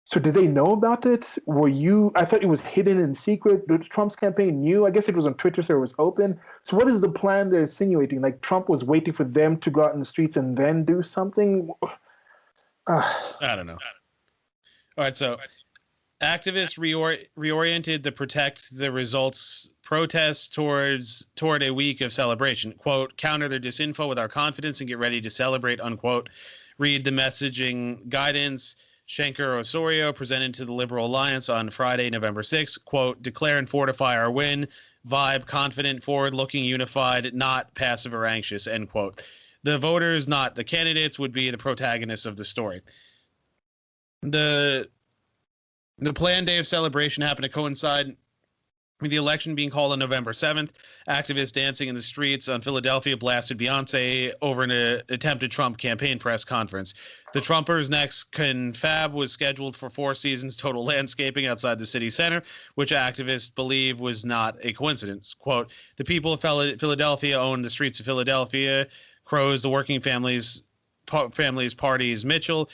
So did they know about it? Were you? I thought it was hidden in secret. The Trump's campaign knew. I guess it was on Twitter, so it was open. So what is the plan they're insinuating? Like Trump was waiting for them to go out in the streets and then do something? I don't know. All right, so activists reoriented the protect the results protest toward a week of celebration. Quote, counter their disinfo with our confidence and get ready to celebrate, unquote. Read the messaging guidance Shanker Osorio presented to the Liberal Alliance on Friday, November 6th. Quote, declare and fortify our win. Vibe, confident, forward-looking, unified, not passive or anxious, end quote. The voters, not the candidates, would be the protagonists of the story. The planned day of celebration happened to coincide with the election being called on November 7th. Activists dancing in the streets on Philadelphia blasted Beyonce over an attempted Trump campaign press conference. The Trumpers' next confab was scheduled for Four Seasons Total Landscaping outside the city center, which activists believe was not a coincidence. Quote, the people of Philadelphia own the streets of Philadelphia. Crows, the working families parties, Mitchell.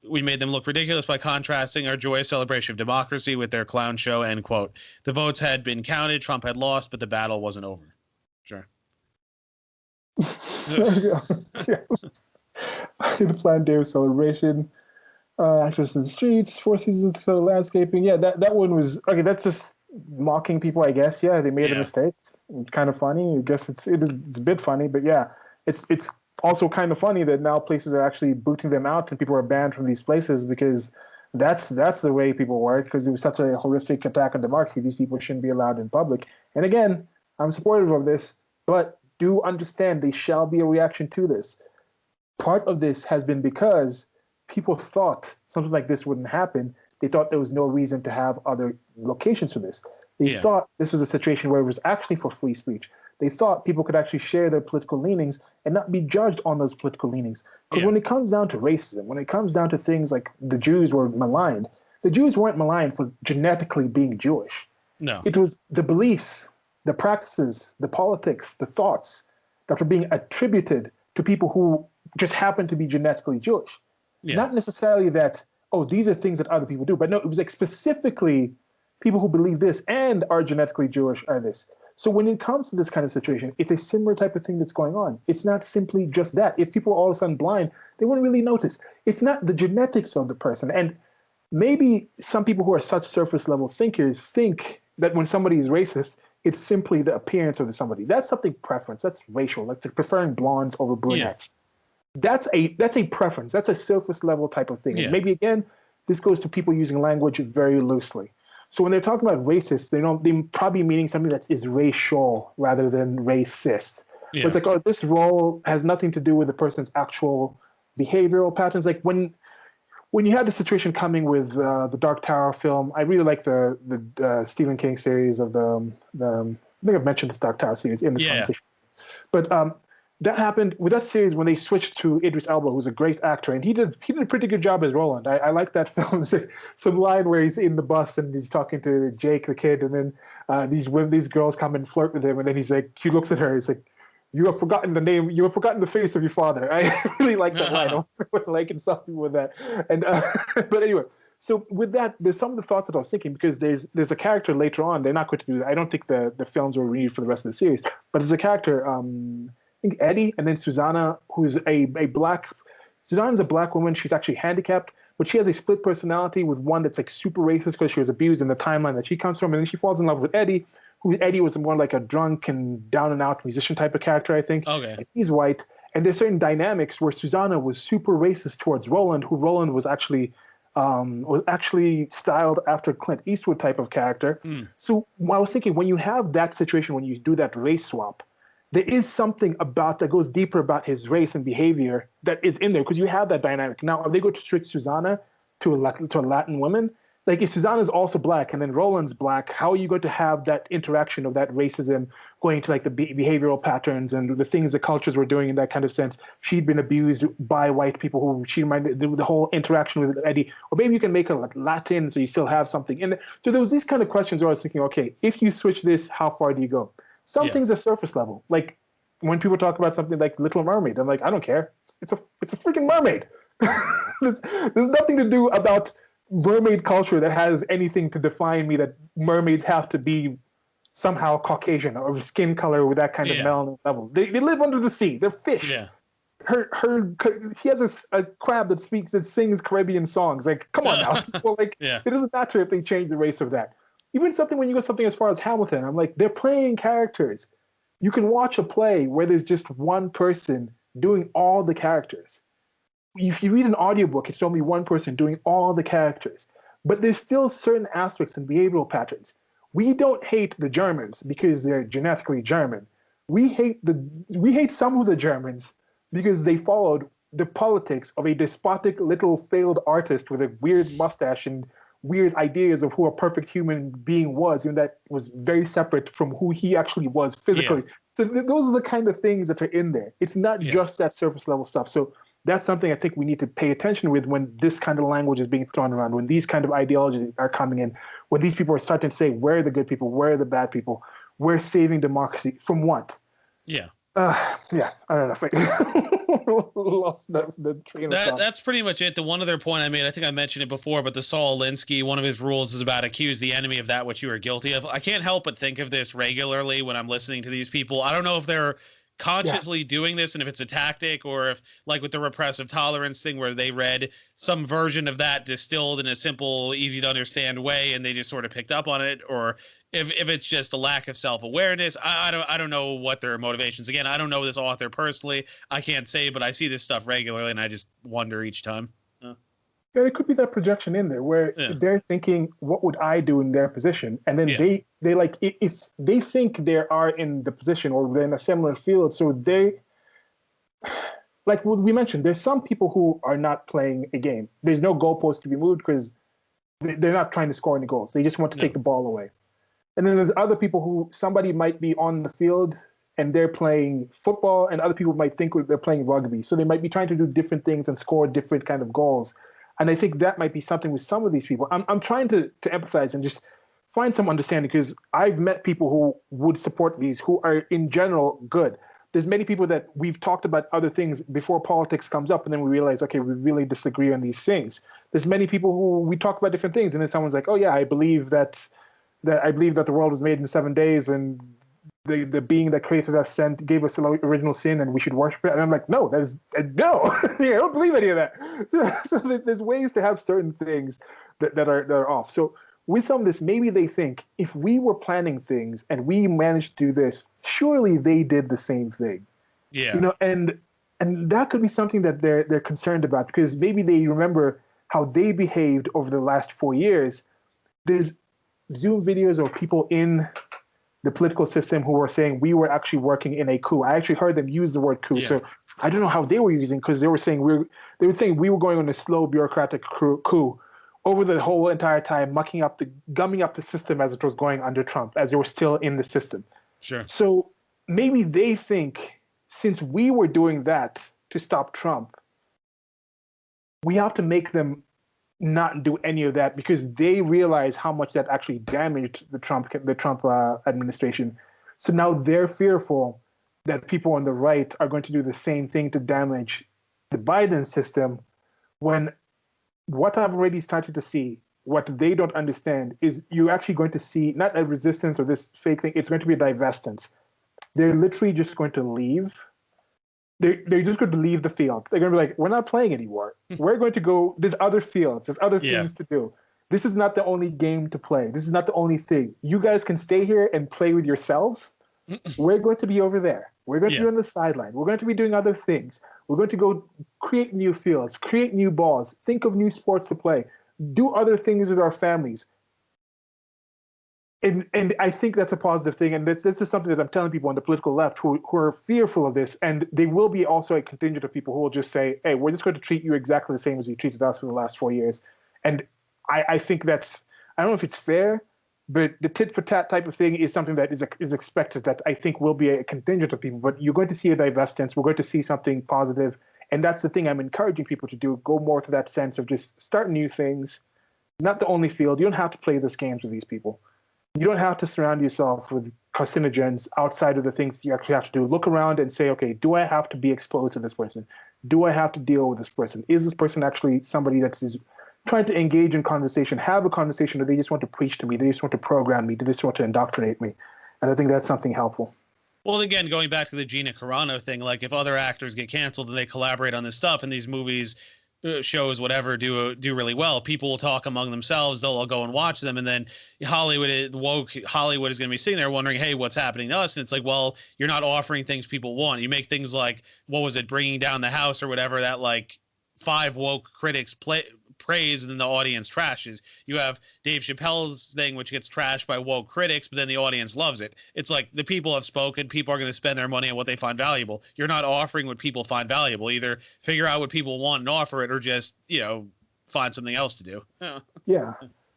We made them look ridiculous by contrasting our joyous celebration of democracy with their clown show, end quote. The votes had been counted. Trump had lost, but the battle wasn't over. Sure. The planned day of celebration, actors in the streets, Four Seasons of landscaping. Yeah, that one was okay. That's just mocking people, I guess. Yeah, they made a mistake. It's kind of funny. I guess it's a bit funny, but yeah, it's also kind of funny that now places are actually booting them out and people are banned from these places because that's the way people work because it was such a horrific attack on democracy. These people shouldn't be allowed in public. And again, I'm supportive of this, but do understand there shall be a reaction to this. Part of this has been because people thought something like this wouldn't happen. They thought there was no reason to have other locations for this. They thought this was a situation where it was actually for free speech. They thought people could actually share their political leanings and not be judged on those political leanings. Because when it comes down to racism, when it comes down to things like the Jews were maligned, the Jews weren't maligned for genetically being Jewish. No. It was the beliefs, the practices, the politics, the thoughts that were being attributed to people who just happened to be genetically Jewish. Not necessarily that, oh, these are things that other people do, but no, it was like specifically people who believe this and are genetically Jewish are this. So when it comes to this kind of situation, it's a similar type of thing that's going on. It's not simply just that. If people are all of a sudden blind, they wouldn't really notice. It's not the genetics of the person. And maybe some people who are such surface level thinkers think that when somebody is racist, it's simply the appearance of somebody. That's something preference. That's racial, like preferring blondes over brunettes. That's a preference. That's a surface level type of thing. And maybe again, this goes to people using language very loosely. So when they're talking about racist, they probably meaning something that is racial rather than racist. But it's like, oh, this role has nothing to do with the person's actual behavioral patterns. Like when you had the situation coming with the Dark Tower film, I really like the Stephen King series of the I think I've mentioned this Dark Tower series in this conversation. But that happened with that series when they switched to Idris Elba, who's a great actor, and he did a pretty good job as Roland. I like that film. There's some line where he's in the bus and he's talking to Jake, the kid, and then these girls come and flirt with him, and then he looks at her, he's like, "You have forgotten the name. You have forgotten the face of your father." I really like that line. I would like insult people with that. And but anyway, so with that, there's some of the thoughts that I was thinking because there's a character later on. They're not going to do that. I don't think the films were renewed for the rest of the series, but there's a character. I think Eddie, and then Susanna, who's a black. Susanna's a black woman. She's actually handicapped, but she has a split personality with one that's like super racist because she was abused in the timeline that she comes from, and then she falls in love with Eddie, who Eddie was more like a drunk and down and out musician type of character, I think. Okay. And he's white, and there's certain dynamics where Susanna was super racist towards Roland, who Roland was actually styled after Clint Eastwood type of character. So I was thinking, when you have that situation, when you do that race swap, there is something about that goes deeper about his race and behavior that is in there because you have that dynamic. Now, are they going to trick Susanna to a Latin woman? like if Susanna's also black and then Roland's black, how are you going to have that interaction of that racism going to like the behavioral patterns and the things the cultures were doing in that kind of sense? She'd been abused by white people who she might the whole interaction with Eddie, or maybe you can make her like Latin so you still have something. And so there was these kind of questions where I was thinking, okay, if you switch this, how far do you go? Some Yeah. things are surface level, like when people talk about something like Little Mermaid, I'm like, I don't care. It's a freaking mermaid. There's nothing to do about mermaid culture that has anything to define me that mermaids have to be somehow Caucasian or skin color with that kind of Yeah. melanin level. They live under the sea. They're fish. Yeah. He has a crab that sings Caribbean songs. Like, come on now. People, like, Yeah. it doesn't matter if they change the race of that. Even something when you go something as far as Hamilton, I'm like, they're playing characters. You can watch a play where there's just one person doing all the characters. If you read an audiobook, it's only one person doing all the characters. But there's still certain aspects and behavioral patterns. We don't hate the Germans because they're genetically German. We hate some of the Germans because they followed the politics of a despotic little failed artist with a weird mustache and weird ideas of who a perfect human being was, and that was very separate from who he actually was physically. Yeah. So those are the kind of things that are in there. It's not just that surface level stuff. So that's something I think we need to pay attention with when this kind of language is being thrown around, when these kind of ideologies are coming in, when these people are starting to say, where are the good people, where are the bad people, we're saving democracy from what? Yeah. Yeah, I don't know if I lost the train of thought. That's pretty much it. The one other point I made, I think I mentioned it before, but the Saul Alinsky, one of his rules is about accuse the enemy of that which you are guilty of. I can't help but think of this regularly when I'm listening to these people. I don't know if they're consciously doing this and if it's a tactic, or if, like with the repressive tolerance thing, where they read some version of that distilled in a simple, easy to understand way and they just sort of picked up on it, or if it's just a lack of self-awareness. I don't know what their motivations. Again, I don't know this author personally. I can't say, but I see this stuff regularly and I just wonder each time. Yeah, there could be that projection in there where they're thinking, what would I do in their position? And then they like, if they think they are in the position or they're in a similar field, so they, like what we mentioned, there's some people who are not playing a game. There's no goalpost to be moved because they're not trying to score any goals. They just want to take the ball away. And then there's other people who somebody might be on the field and they're playing football, and other people might think they're playing rugby. So they might be trying to do different things and score different kind of goals. And I think that might be something with some of these people. I'm trying to empathize and just find some understanding, because I've met people who would support these, who are in general good. There's many people that we've talked about other things before politics comes up, and then we realize, okay, we really disagree on these things. There's many people who we talk about different things, and then someone's like, oh yeah, I believe that the world was made in 7 days, and the being that created us gave us the original sin, and we should worship it. And I'm like, no, that is no. I don't believe any of that. So there's ways to have certain things that are off. So with some of this, maybe they think if we were planning things and we managed to do this, surely they did the same thing. Yeah. You know, and that could be something that they're concerned about, because maybe they remember how they behaved over the last 4 years. There's Zoom videos of people in the political system who were saying we were actually working in a coup. I actually heard them use the word coup. Yeah. So I don't know how they were using, because they were saying we were going on a slow bureaucratic coup over the whole entire time, gumming up the system as it was going under Trump, as they were still in the system. Sure. So maybe they think, since we were doing that to stop Trump, we have to make them not do any of that, because they realize how much that actually damaged the Trump administration. So now they're fearful that people on the right are going to do the same thing to damage the Biden system, when what I've already started to see, what they don't understand is you're actually going to see not a resistance or this fake thing, it's going to be a divestance. They're literally just going to leave. They're just going to leave the field. They're going to be like, we're not playing anymore. We're going to go, there's other fields, there's other things to do. This is not the only game to play. This is not the only thing. You guys can stay here and play with yourselves. We're going to be over there. We're going to be on the sideline. We're going to be doing other things. We're going to go create new fields, create new balls, think of new sports to play, do other things with our families. And I think that's a positive thing. And this is something that I'm telling people on the political left who are fearful of this. And they will be also a contingent of people who will just say, hey, we're just going to treat you exactly the same as you treated us for the last 4 years. And I think that's, I don't know if it's fair, but the tit for tat type of thing is something that is expected, that I think will be a contingent of people. But you're going to see a divestance. We're going to see something positive, and that's the thing I'm encouraging people to do. Go more to that sense of just start new things. Not the only field. You don't have to play these games with these people. You don't have to surround yourself with carcinogens outside of the things you actually have to do. Look around and say, okay, do I have to be exposed to this person? Do I have to deal with this person? Is this person actually somebody that's trying to engage in conversation, have a conversation, or they just want to preach to me? They just want to program me. They just want to indoctrinate me. And I think that's something helpful. Well, again, going back to the Gina Carano thing, like if other actors get canceled and they collaborate on this stuff and these movies, shows, whatever, do really well, people will talk among themselves. They'll all go and watch them, and then woke Hollywood is going to be sitting there wondering, hey, what's happening to us? And it's like, well, you're not offering things people want. You make things like, what was it, Bringing Down the House or whatever, that like 5 woke critics praise and then the audience trashes. You have Dave Chappelle's thing, which gets trashed by woke critics, but then the audience loves it. It's like the people have spoken. People are going to spend their money on what they find valuable. You're not offering what people find valuable. Either figure out what people want and offer it, or just, find something else to do. Yeah.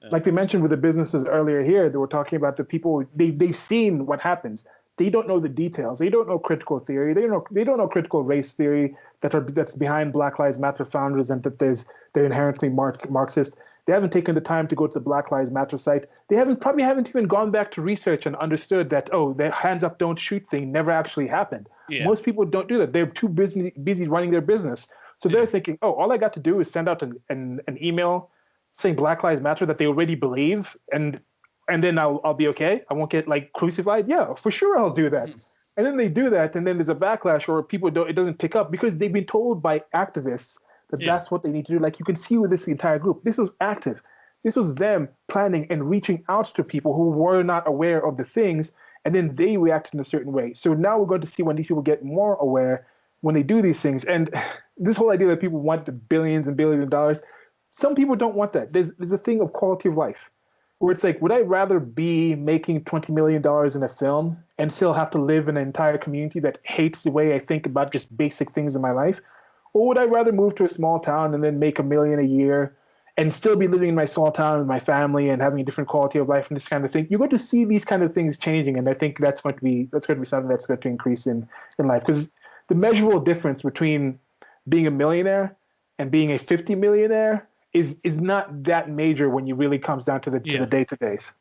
Like they mentioned with the businesses earlier here, they were talking about the people, they've seen what happens. They don't know the details. They don't know critical theory. They don't know critical race theory that's behind Black Lives Matter founders, and that they're inherently Marxist. They haven't taken the time to go to the Black Lives Matter site. They probably haven't even gone back to research and understood that, the hands up, don't shoot thing never actually happened. Yeah. Most people don't do that. They're too busy running their business. So they're thinking, all I got to do is send out an email saying Black Lives Matter that they already believe, and then I'll be okay. I won't get like crucified. Yeah, for sure I'll do that. And then they do that, and then there's a backlash, or it doesn't pick up because they've been told by activists that that's what they need to do. Like you can see with this entire group, this was active. This was them planning and reaching out to people who were not aware of the things, and then they reacted in a certain way. So now we're going to see when these people get more aware when they do these things. And this whole idea that people want the billions and billions of dollars, some people don't want that. There's a thing of quality of life, where it's like, would I rather be making $20 million in a film and still have to live in an entire community that hates the way I think about just basic things in my life? Or would I rather move to a small town and then make $1 million a year and still be living in my small town with my family and having a different quality of life and this kind of thing? You're going to see these kind of things changing, and I think that's going to be something that's going to increase in life, because the measurable difference between being a millionaire and being a 50 millionaire is not that major when you really comes down to the day-to-days.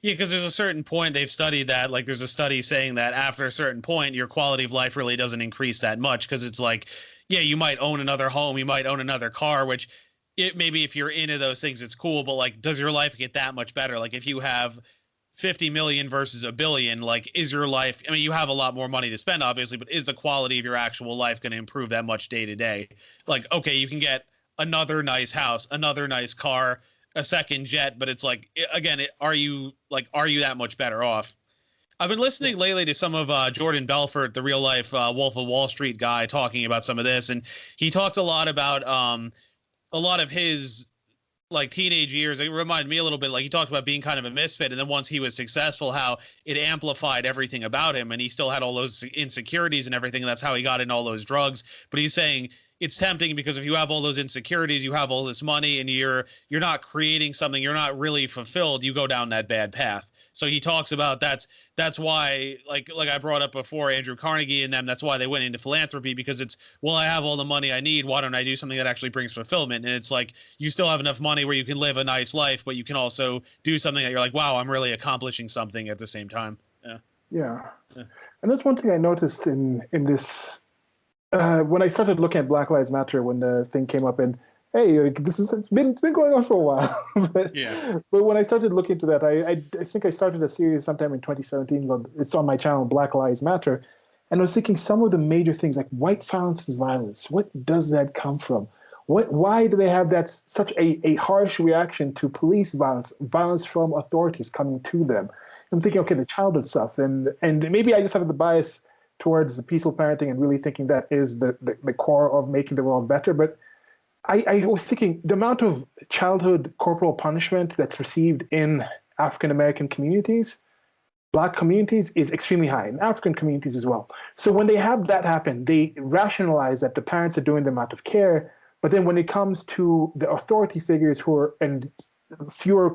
Yeah, because there's a certain point they've studied that, like there's a study saying that after a certain point, your quality of life really doesn't increase that much, because it's like, yeah, you might own another home, you might own another car, which maybe if you're into those things, it's cool, but like, does your life get that much better? Like if you have 50 million versus $1 billion, like is your life, I mean, you have a lot more money to spend, obviously, but is the quality of your actual life going to improve that much day to day? Like, okay, you can get another nice house, another nice car, a second jet, but it's like, again, are you that much better off? I've been listening lately to some of Jordan Belfort, the real life Wolf of Wall Street guy, talking about some of this, and he talked a lot about a lot of his like teenage years. It reminded me a little bit, like he talked about being kind of a misfit, and then once he was successful, how it amplified everything about him, and he still had all those insecurities and everything, and that's how he got in all those drugs. But he's saying it's tempting because if you have all those insecurities, you have all this money, and you're not creating something, you're not really fulfilled, you go down that bad path. So he talks about that's why, like I brought up before, Andrew Carnegie and them, that's why they went into philanthropy, because it's, well, I have all the money I need, why don't I do something that actually brings fulfillment? And it's like, you still have enough money where you can live a nice life, but you can also do something that you're like, wow, I'm really accomplishing something at the same time. Yeah. And that's one thing I noticed in this, when I started looking at Black Lives Matter, when the thing came up, and hey, like, it's been going on for a while. but when I started looking into that, I think I started a series sometime in 2017. It's on my channel, Black Lives Matter, and I was thinking some of the major things, like white silences violence. What does that come from? Why do they have such a harsh reaction to police violence from authorities coming to them? I'm thinking, okay, the childhood stuff, and maybe I just have the bias towards the peaceful parenting and really thinking that is the core of making the world better. But I was thinking the amount of childhood corporal punishment that's received in African-American communities, Black communities, is extremely high, and African communities as well. So when they have that happen, they rationalize that the parents are doing them out of care. But then when it comes to the authority figures who are, and fewer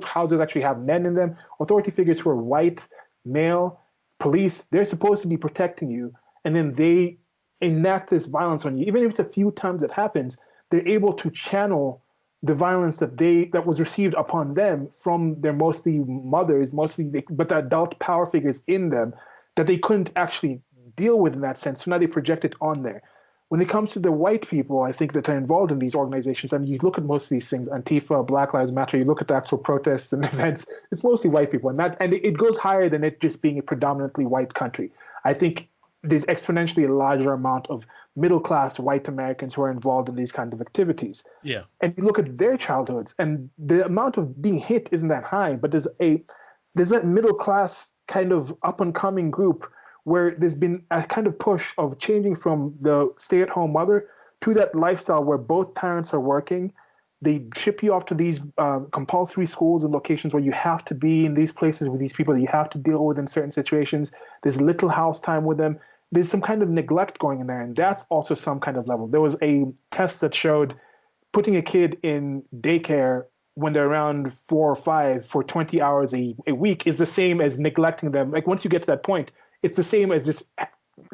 houses actually have men in them. Authority figures who are white, male, police, they're supposed to be protecting you, and then they enact this violence on you. Even if it's a few times it happens, they're able to channel the violence that was received upon them from their mostly mothers, but the adult power figures in them that they couldn't actually deal with in that sense. So now they project it on there. When it comes to the white people, I think that are involved in these organizations, and you look at most of these things, Antifa, Black Lives Matter, you look at the actual protests and events, it's mostly white people, and it goes higher than it just being a predominantly white country. I think there's exponentially a larger amount of middle-class white Americans who are involved in these kinds of activities. Yeah. And you look at their childhoods, and the amount of being hit isn't that high, but there's that middle-class kind of up-and-coming group where there's been a kind of push of changing from the stay-at-home mother to that lifestyle where both parents are working. They ship you off to these compulsory schools and locations where you have to be in these places with these people that you have to deal with in certain situations. There's little house time with them. There's some kind of neglect going in there, and that's also some kind of level. There was a test that showed putting a kid in daycare when they're around 4 or 5 for 20 hours a week is the same as neglecting them. Like once you get to that point, it's the same as just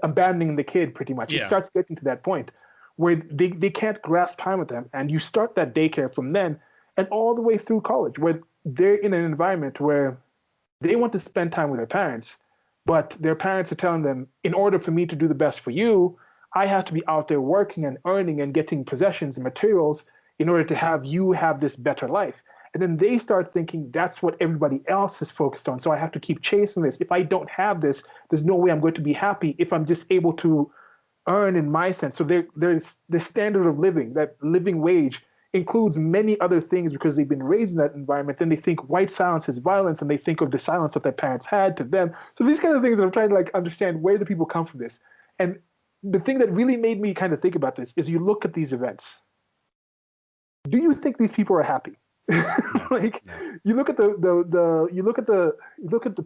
abandoning the kid pretty much. Yeah. It starts getting to that point where they can't grasp time with them. And you start that daycare from then and all the way through college where they're in an environment where they want to spend time with their parents, but their parents are telling them, in order for me to do the best for you, I have to be out there working and earning and getting possessions and materials in order to have you have this better life. And then they start thinking that's what everybody else is focused on. So I have to keep chasing this. If I don't have this, there's no way I'm going to be happy if I'm just able to earn in my sense. So there's the standard of living, that living wage includes many other things because they've been raised in that environment. Then they think white silence is violence, and they think of the silence that their parents had to them. So these kind of things that I'm trying to understand, where do people come from this? And the thing that really made me kind of think about this is you look at these events. Do you think these people are happy? You look at the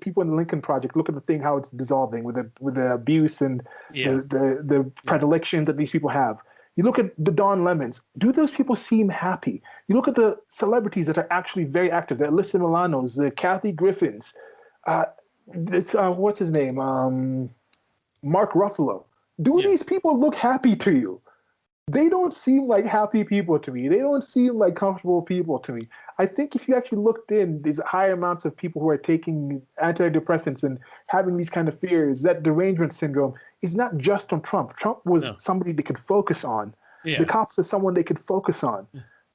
people in the Lincoln Project. Look at the thing how it's dissolving with the abuse and the predilections that these people have. You look at the Don Lemons. Do those people seem happy? You look at the celebrities that are actually very active. The Alyssa Milanos, the Kathy Griffins. What's his name? Mark Ruffalo. Do these people look happy to you? They don't seem like happy people to me. They don't seem like comfortable people to me. I think if you actually looked in, these high amounts of people who are taking antidepressants and having these kind of fears, that derangement syndrome is not just on Trump. Trump was somebody they could focus on. Yeah. The cops are someone they could focus on.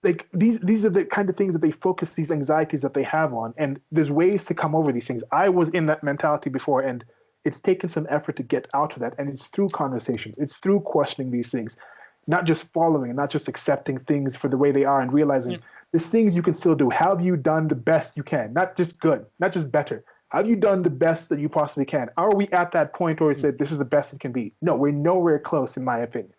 Like these are the kind of things that they focus these anxieties that they have on. And there's ways to come over these things. I was in that mentality before, and it's taken some effort to get out of that. And it's through conversations. It's through questioning these things. Not just following and not just accepting things for the way they are and realizing there's things you can still do. How have you done the best you can? Not just good, not just better. Have you done the best that you possibly can? Are we at that point where we said this is the best it can be? No, we're nowhere close, in my opinion.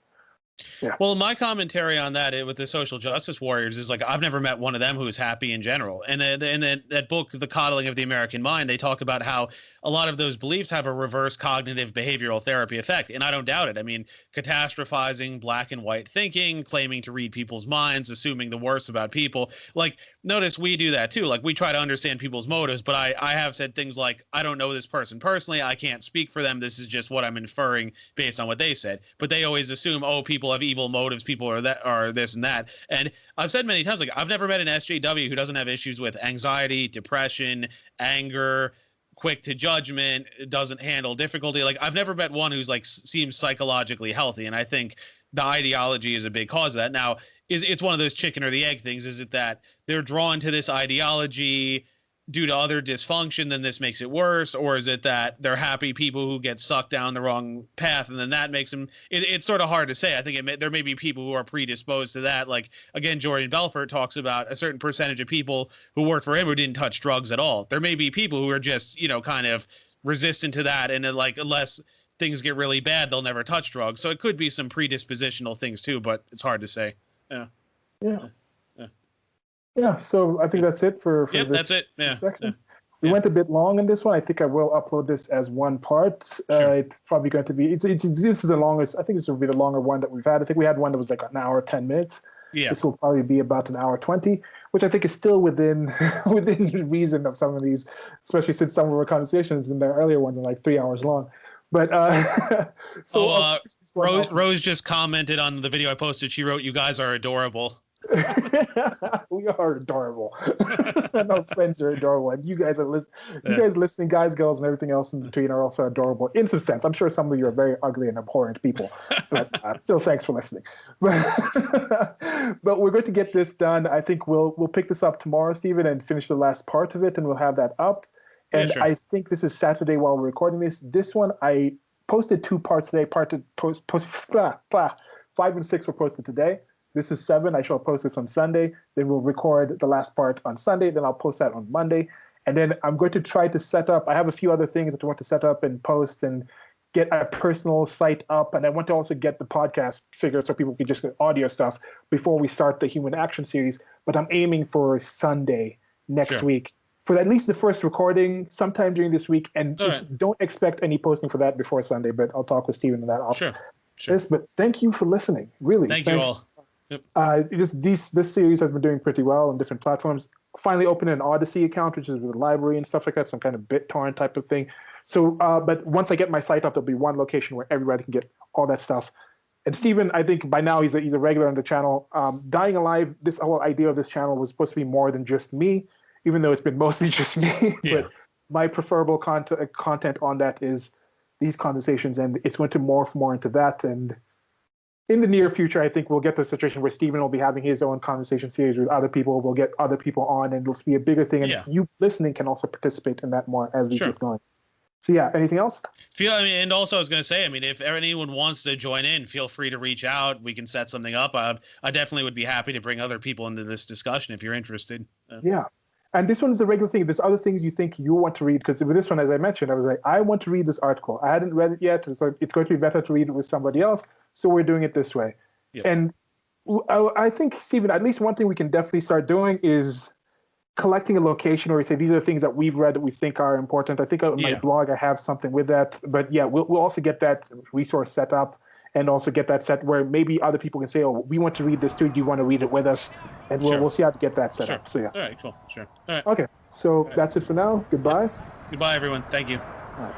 Yeah. Well, my commentary on that with the social justice warriors is like, I've never met one of them who is happy in general. And in that book, The Coddling of the American Mind, they talk about how a lot of those beliefs have a reverse cognitive behavioral therapy effect. And I don't doubt it. I mean, catastrophizing, black and white thinking, claiming to read people's minds, assuming the worst about people. Like, notice we do that too. Like, we try to understand people's motives, but I have said things like, I don't know this person personally. I can't speak for them. This is just what I'm inferring based on what they said. But they always assume, oh, people have evil motives, people are this and that. And I've said many times, like, I've never met an SJW who doesn't have issues with anxiety, depression, anger, quick to judgment, doesn't handle difficulty. Like, I've never met one who's like seems psychologically healthy. And I think the ideology is a big cause of that. Now, it's one of those chicken or the egg things. Is it that they're drawn to this ideology due to other dysfunction, then this makes it worse? Or is it that they're happy people who get sucked down the wrong path, and then that makes them, it's sort of hard to say. I think there may be people who are predisposed to that. Like, again, Jordan Belfort talks about a certain percentage of people who worked for him who didn't touch drugs at all. There may be people who are just, kind of resistant to that. And like, unless things get really bad, they'll never touch drugs. So it could be some predispositional things too, but it's hard to say. Yeah, so I think that's it for this that's it. section. We went a bit long in this one. I think I will upload this as one part. Sure. It's probably going to be, this is the longest, I think this will be the longer one that we've had. I think we had one that was like an hour, 10 minutes. Yeah. This will probably be about an hour 20, which I think is still within within reason of some of these, especially since some of our conversations in the earlier ones are like 3 hours long. But Rose just commented on the video I posted. She wrote, "You guys are adorable." We are adorable. And our friends are adorable. And you guys you guys listening, guys, girls, and everything else in between are also adorable in some sense. I'm sure some of you are very ugly and abhorrent people, but still, thanks for listening. But we're going to get this done. I think we'll pick this up tomorrow, Stephen, and finish the last part of it, and we'll have that up. And sure. I think this is Saturday while we're recording this. This one I posted 2 parts today. 5 and 6 were posted today. This is 7. I shall post this on Sunday. Then we'll record the last part on Sunday. Then I'll post that on Monday. And then I'm going to try to set up. I have a few other things that I want to set up and post and get a personal site up. And I want to also get the podcast figured so people can just get audio stuff before we start the Human Action series. But I'm aiming for Sunday next week for at least the first recording sometime during this week. And don't expect any posting for that before Sunday. But I'll talk with Stephen on that. Sure. But thank you for listening. Really. Thanks. You all. Yep. This series has been doing pretty well on different platforms. Finally opened an Odyssey account, which is with a library and stuff like that, some kind of BitTorrent type of thing. So, but once I get my site up, there'll be one location where everybody can get all that stuff. And Stephen, I think by now he's a regular on the channel. Dying Alive, this whole idea of this channel was supposed to be more than just me, even though it's been mostly just me. Yeah. But my preferable content on that is these conversations, and it's going to morph more into that. And in the near future, I think we'll get to a situation where Stephen will be having his own conversation series with other people. We'll get other people on, and it'll be a bigger thing. And you listening can also participate in that more as we keep going. So yeah, anything else? And also I was going to say, if anyone wants to join in, feel free to reach out. We can set something up. I definitely would be happy to bring other people into this discussion if you're interested. Yeah. And this one is a regular thing. If there's other things you think you want to read, because with this one, as I mentioned, I was like, I want to read this article. I hadn't read it yet, so it's going to be better to read it with somebody else. So we're doing it this way. Yep. And I think, Stephen, at least one thing we can definitely start doing is collecting a location where we say, these are the things that we've read that we think are important. I think on my blog, I have something with that. But yeah, we'll also get that resource set up and also get that set where maybe other people can say, oh, we want to read this too. Do you want to read it with us? And we'll see how to get that set up. So yeah. All right, cool. Sure. All right. Okay. So that's it for now. Goodbye. Goodbye, everyone. Thank you. All right.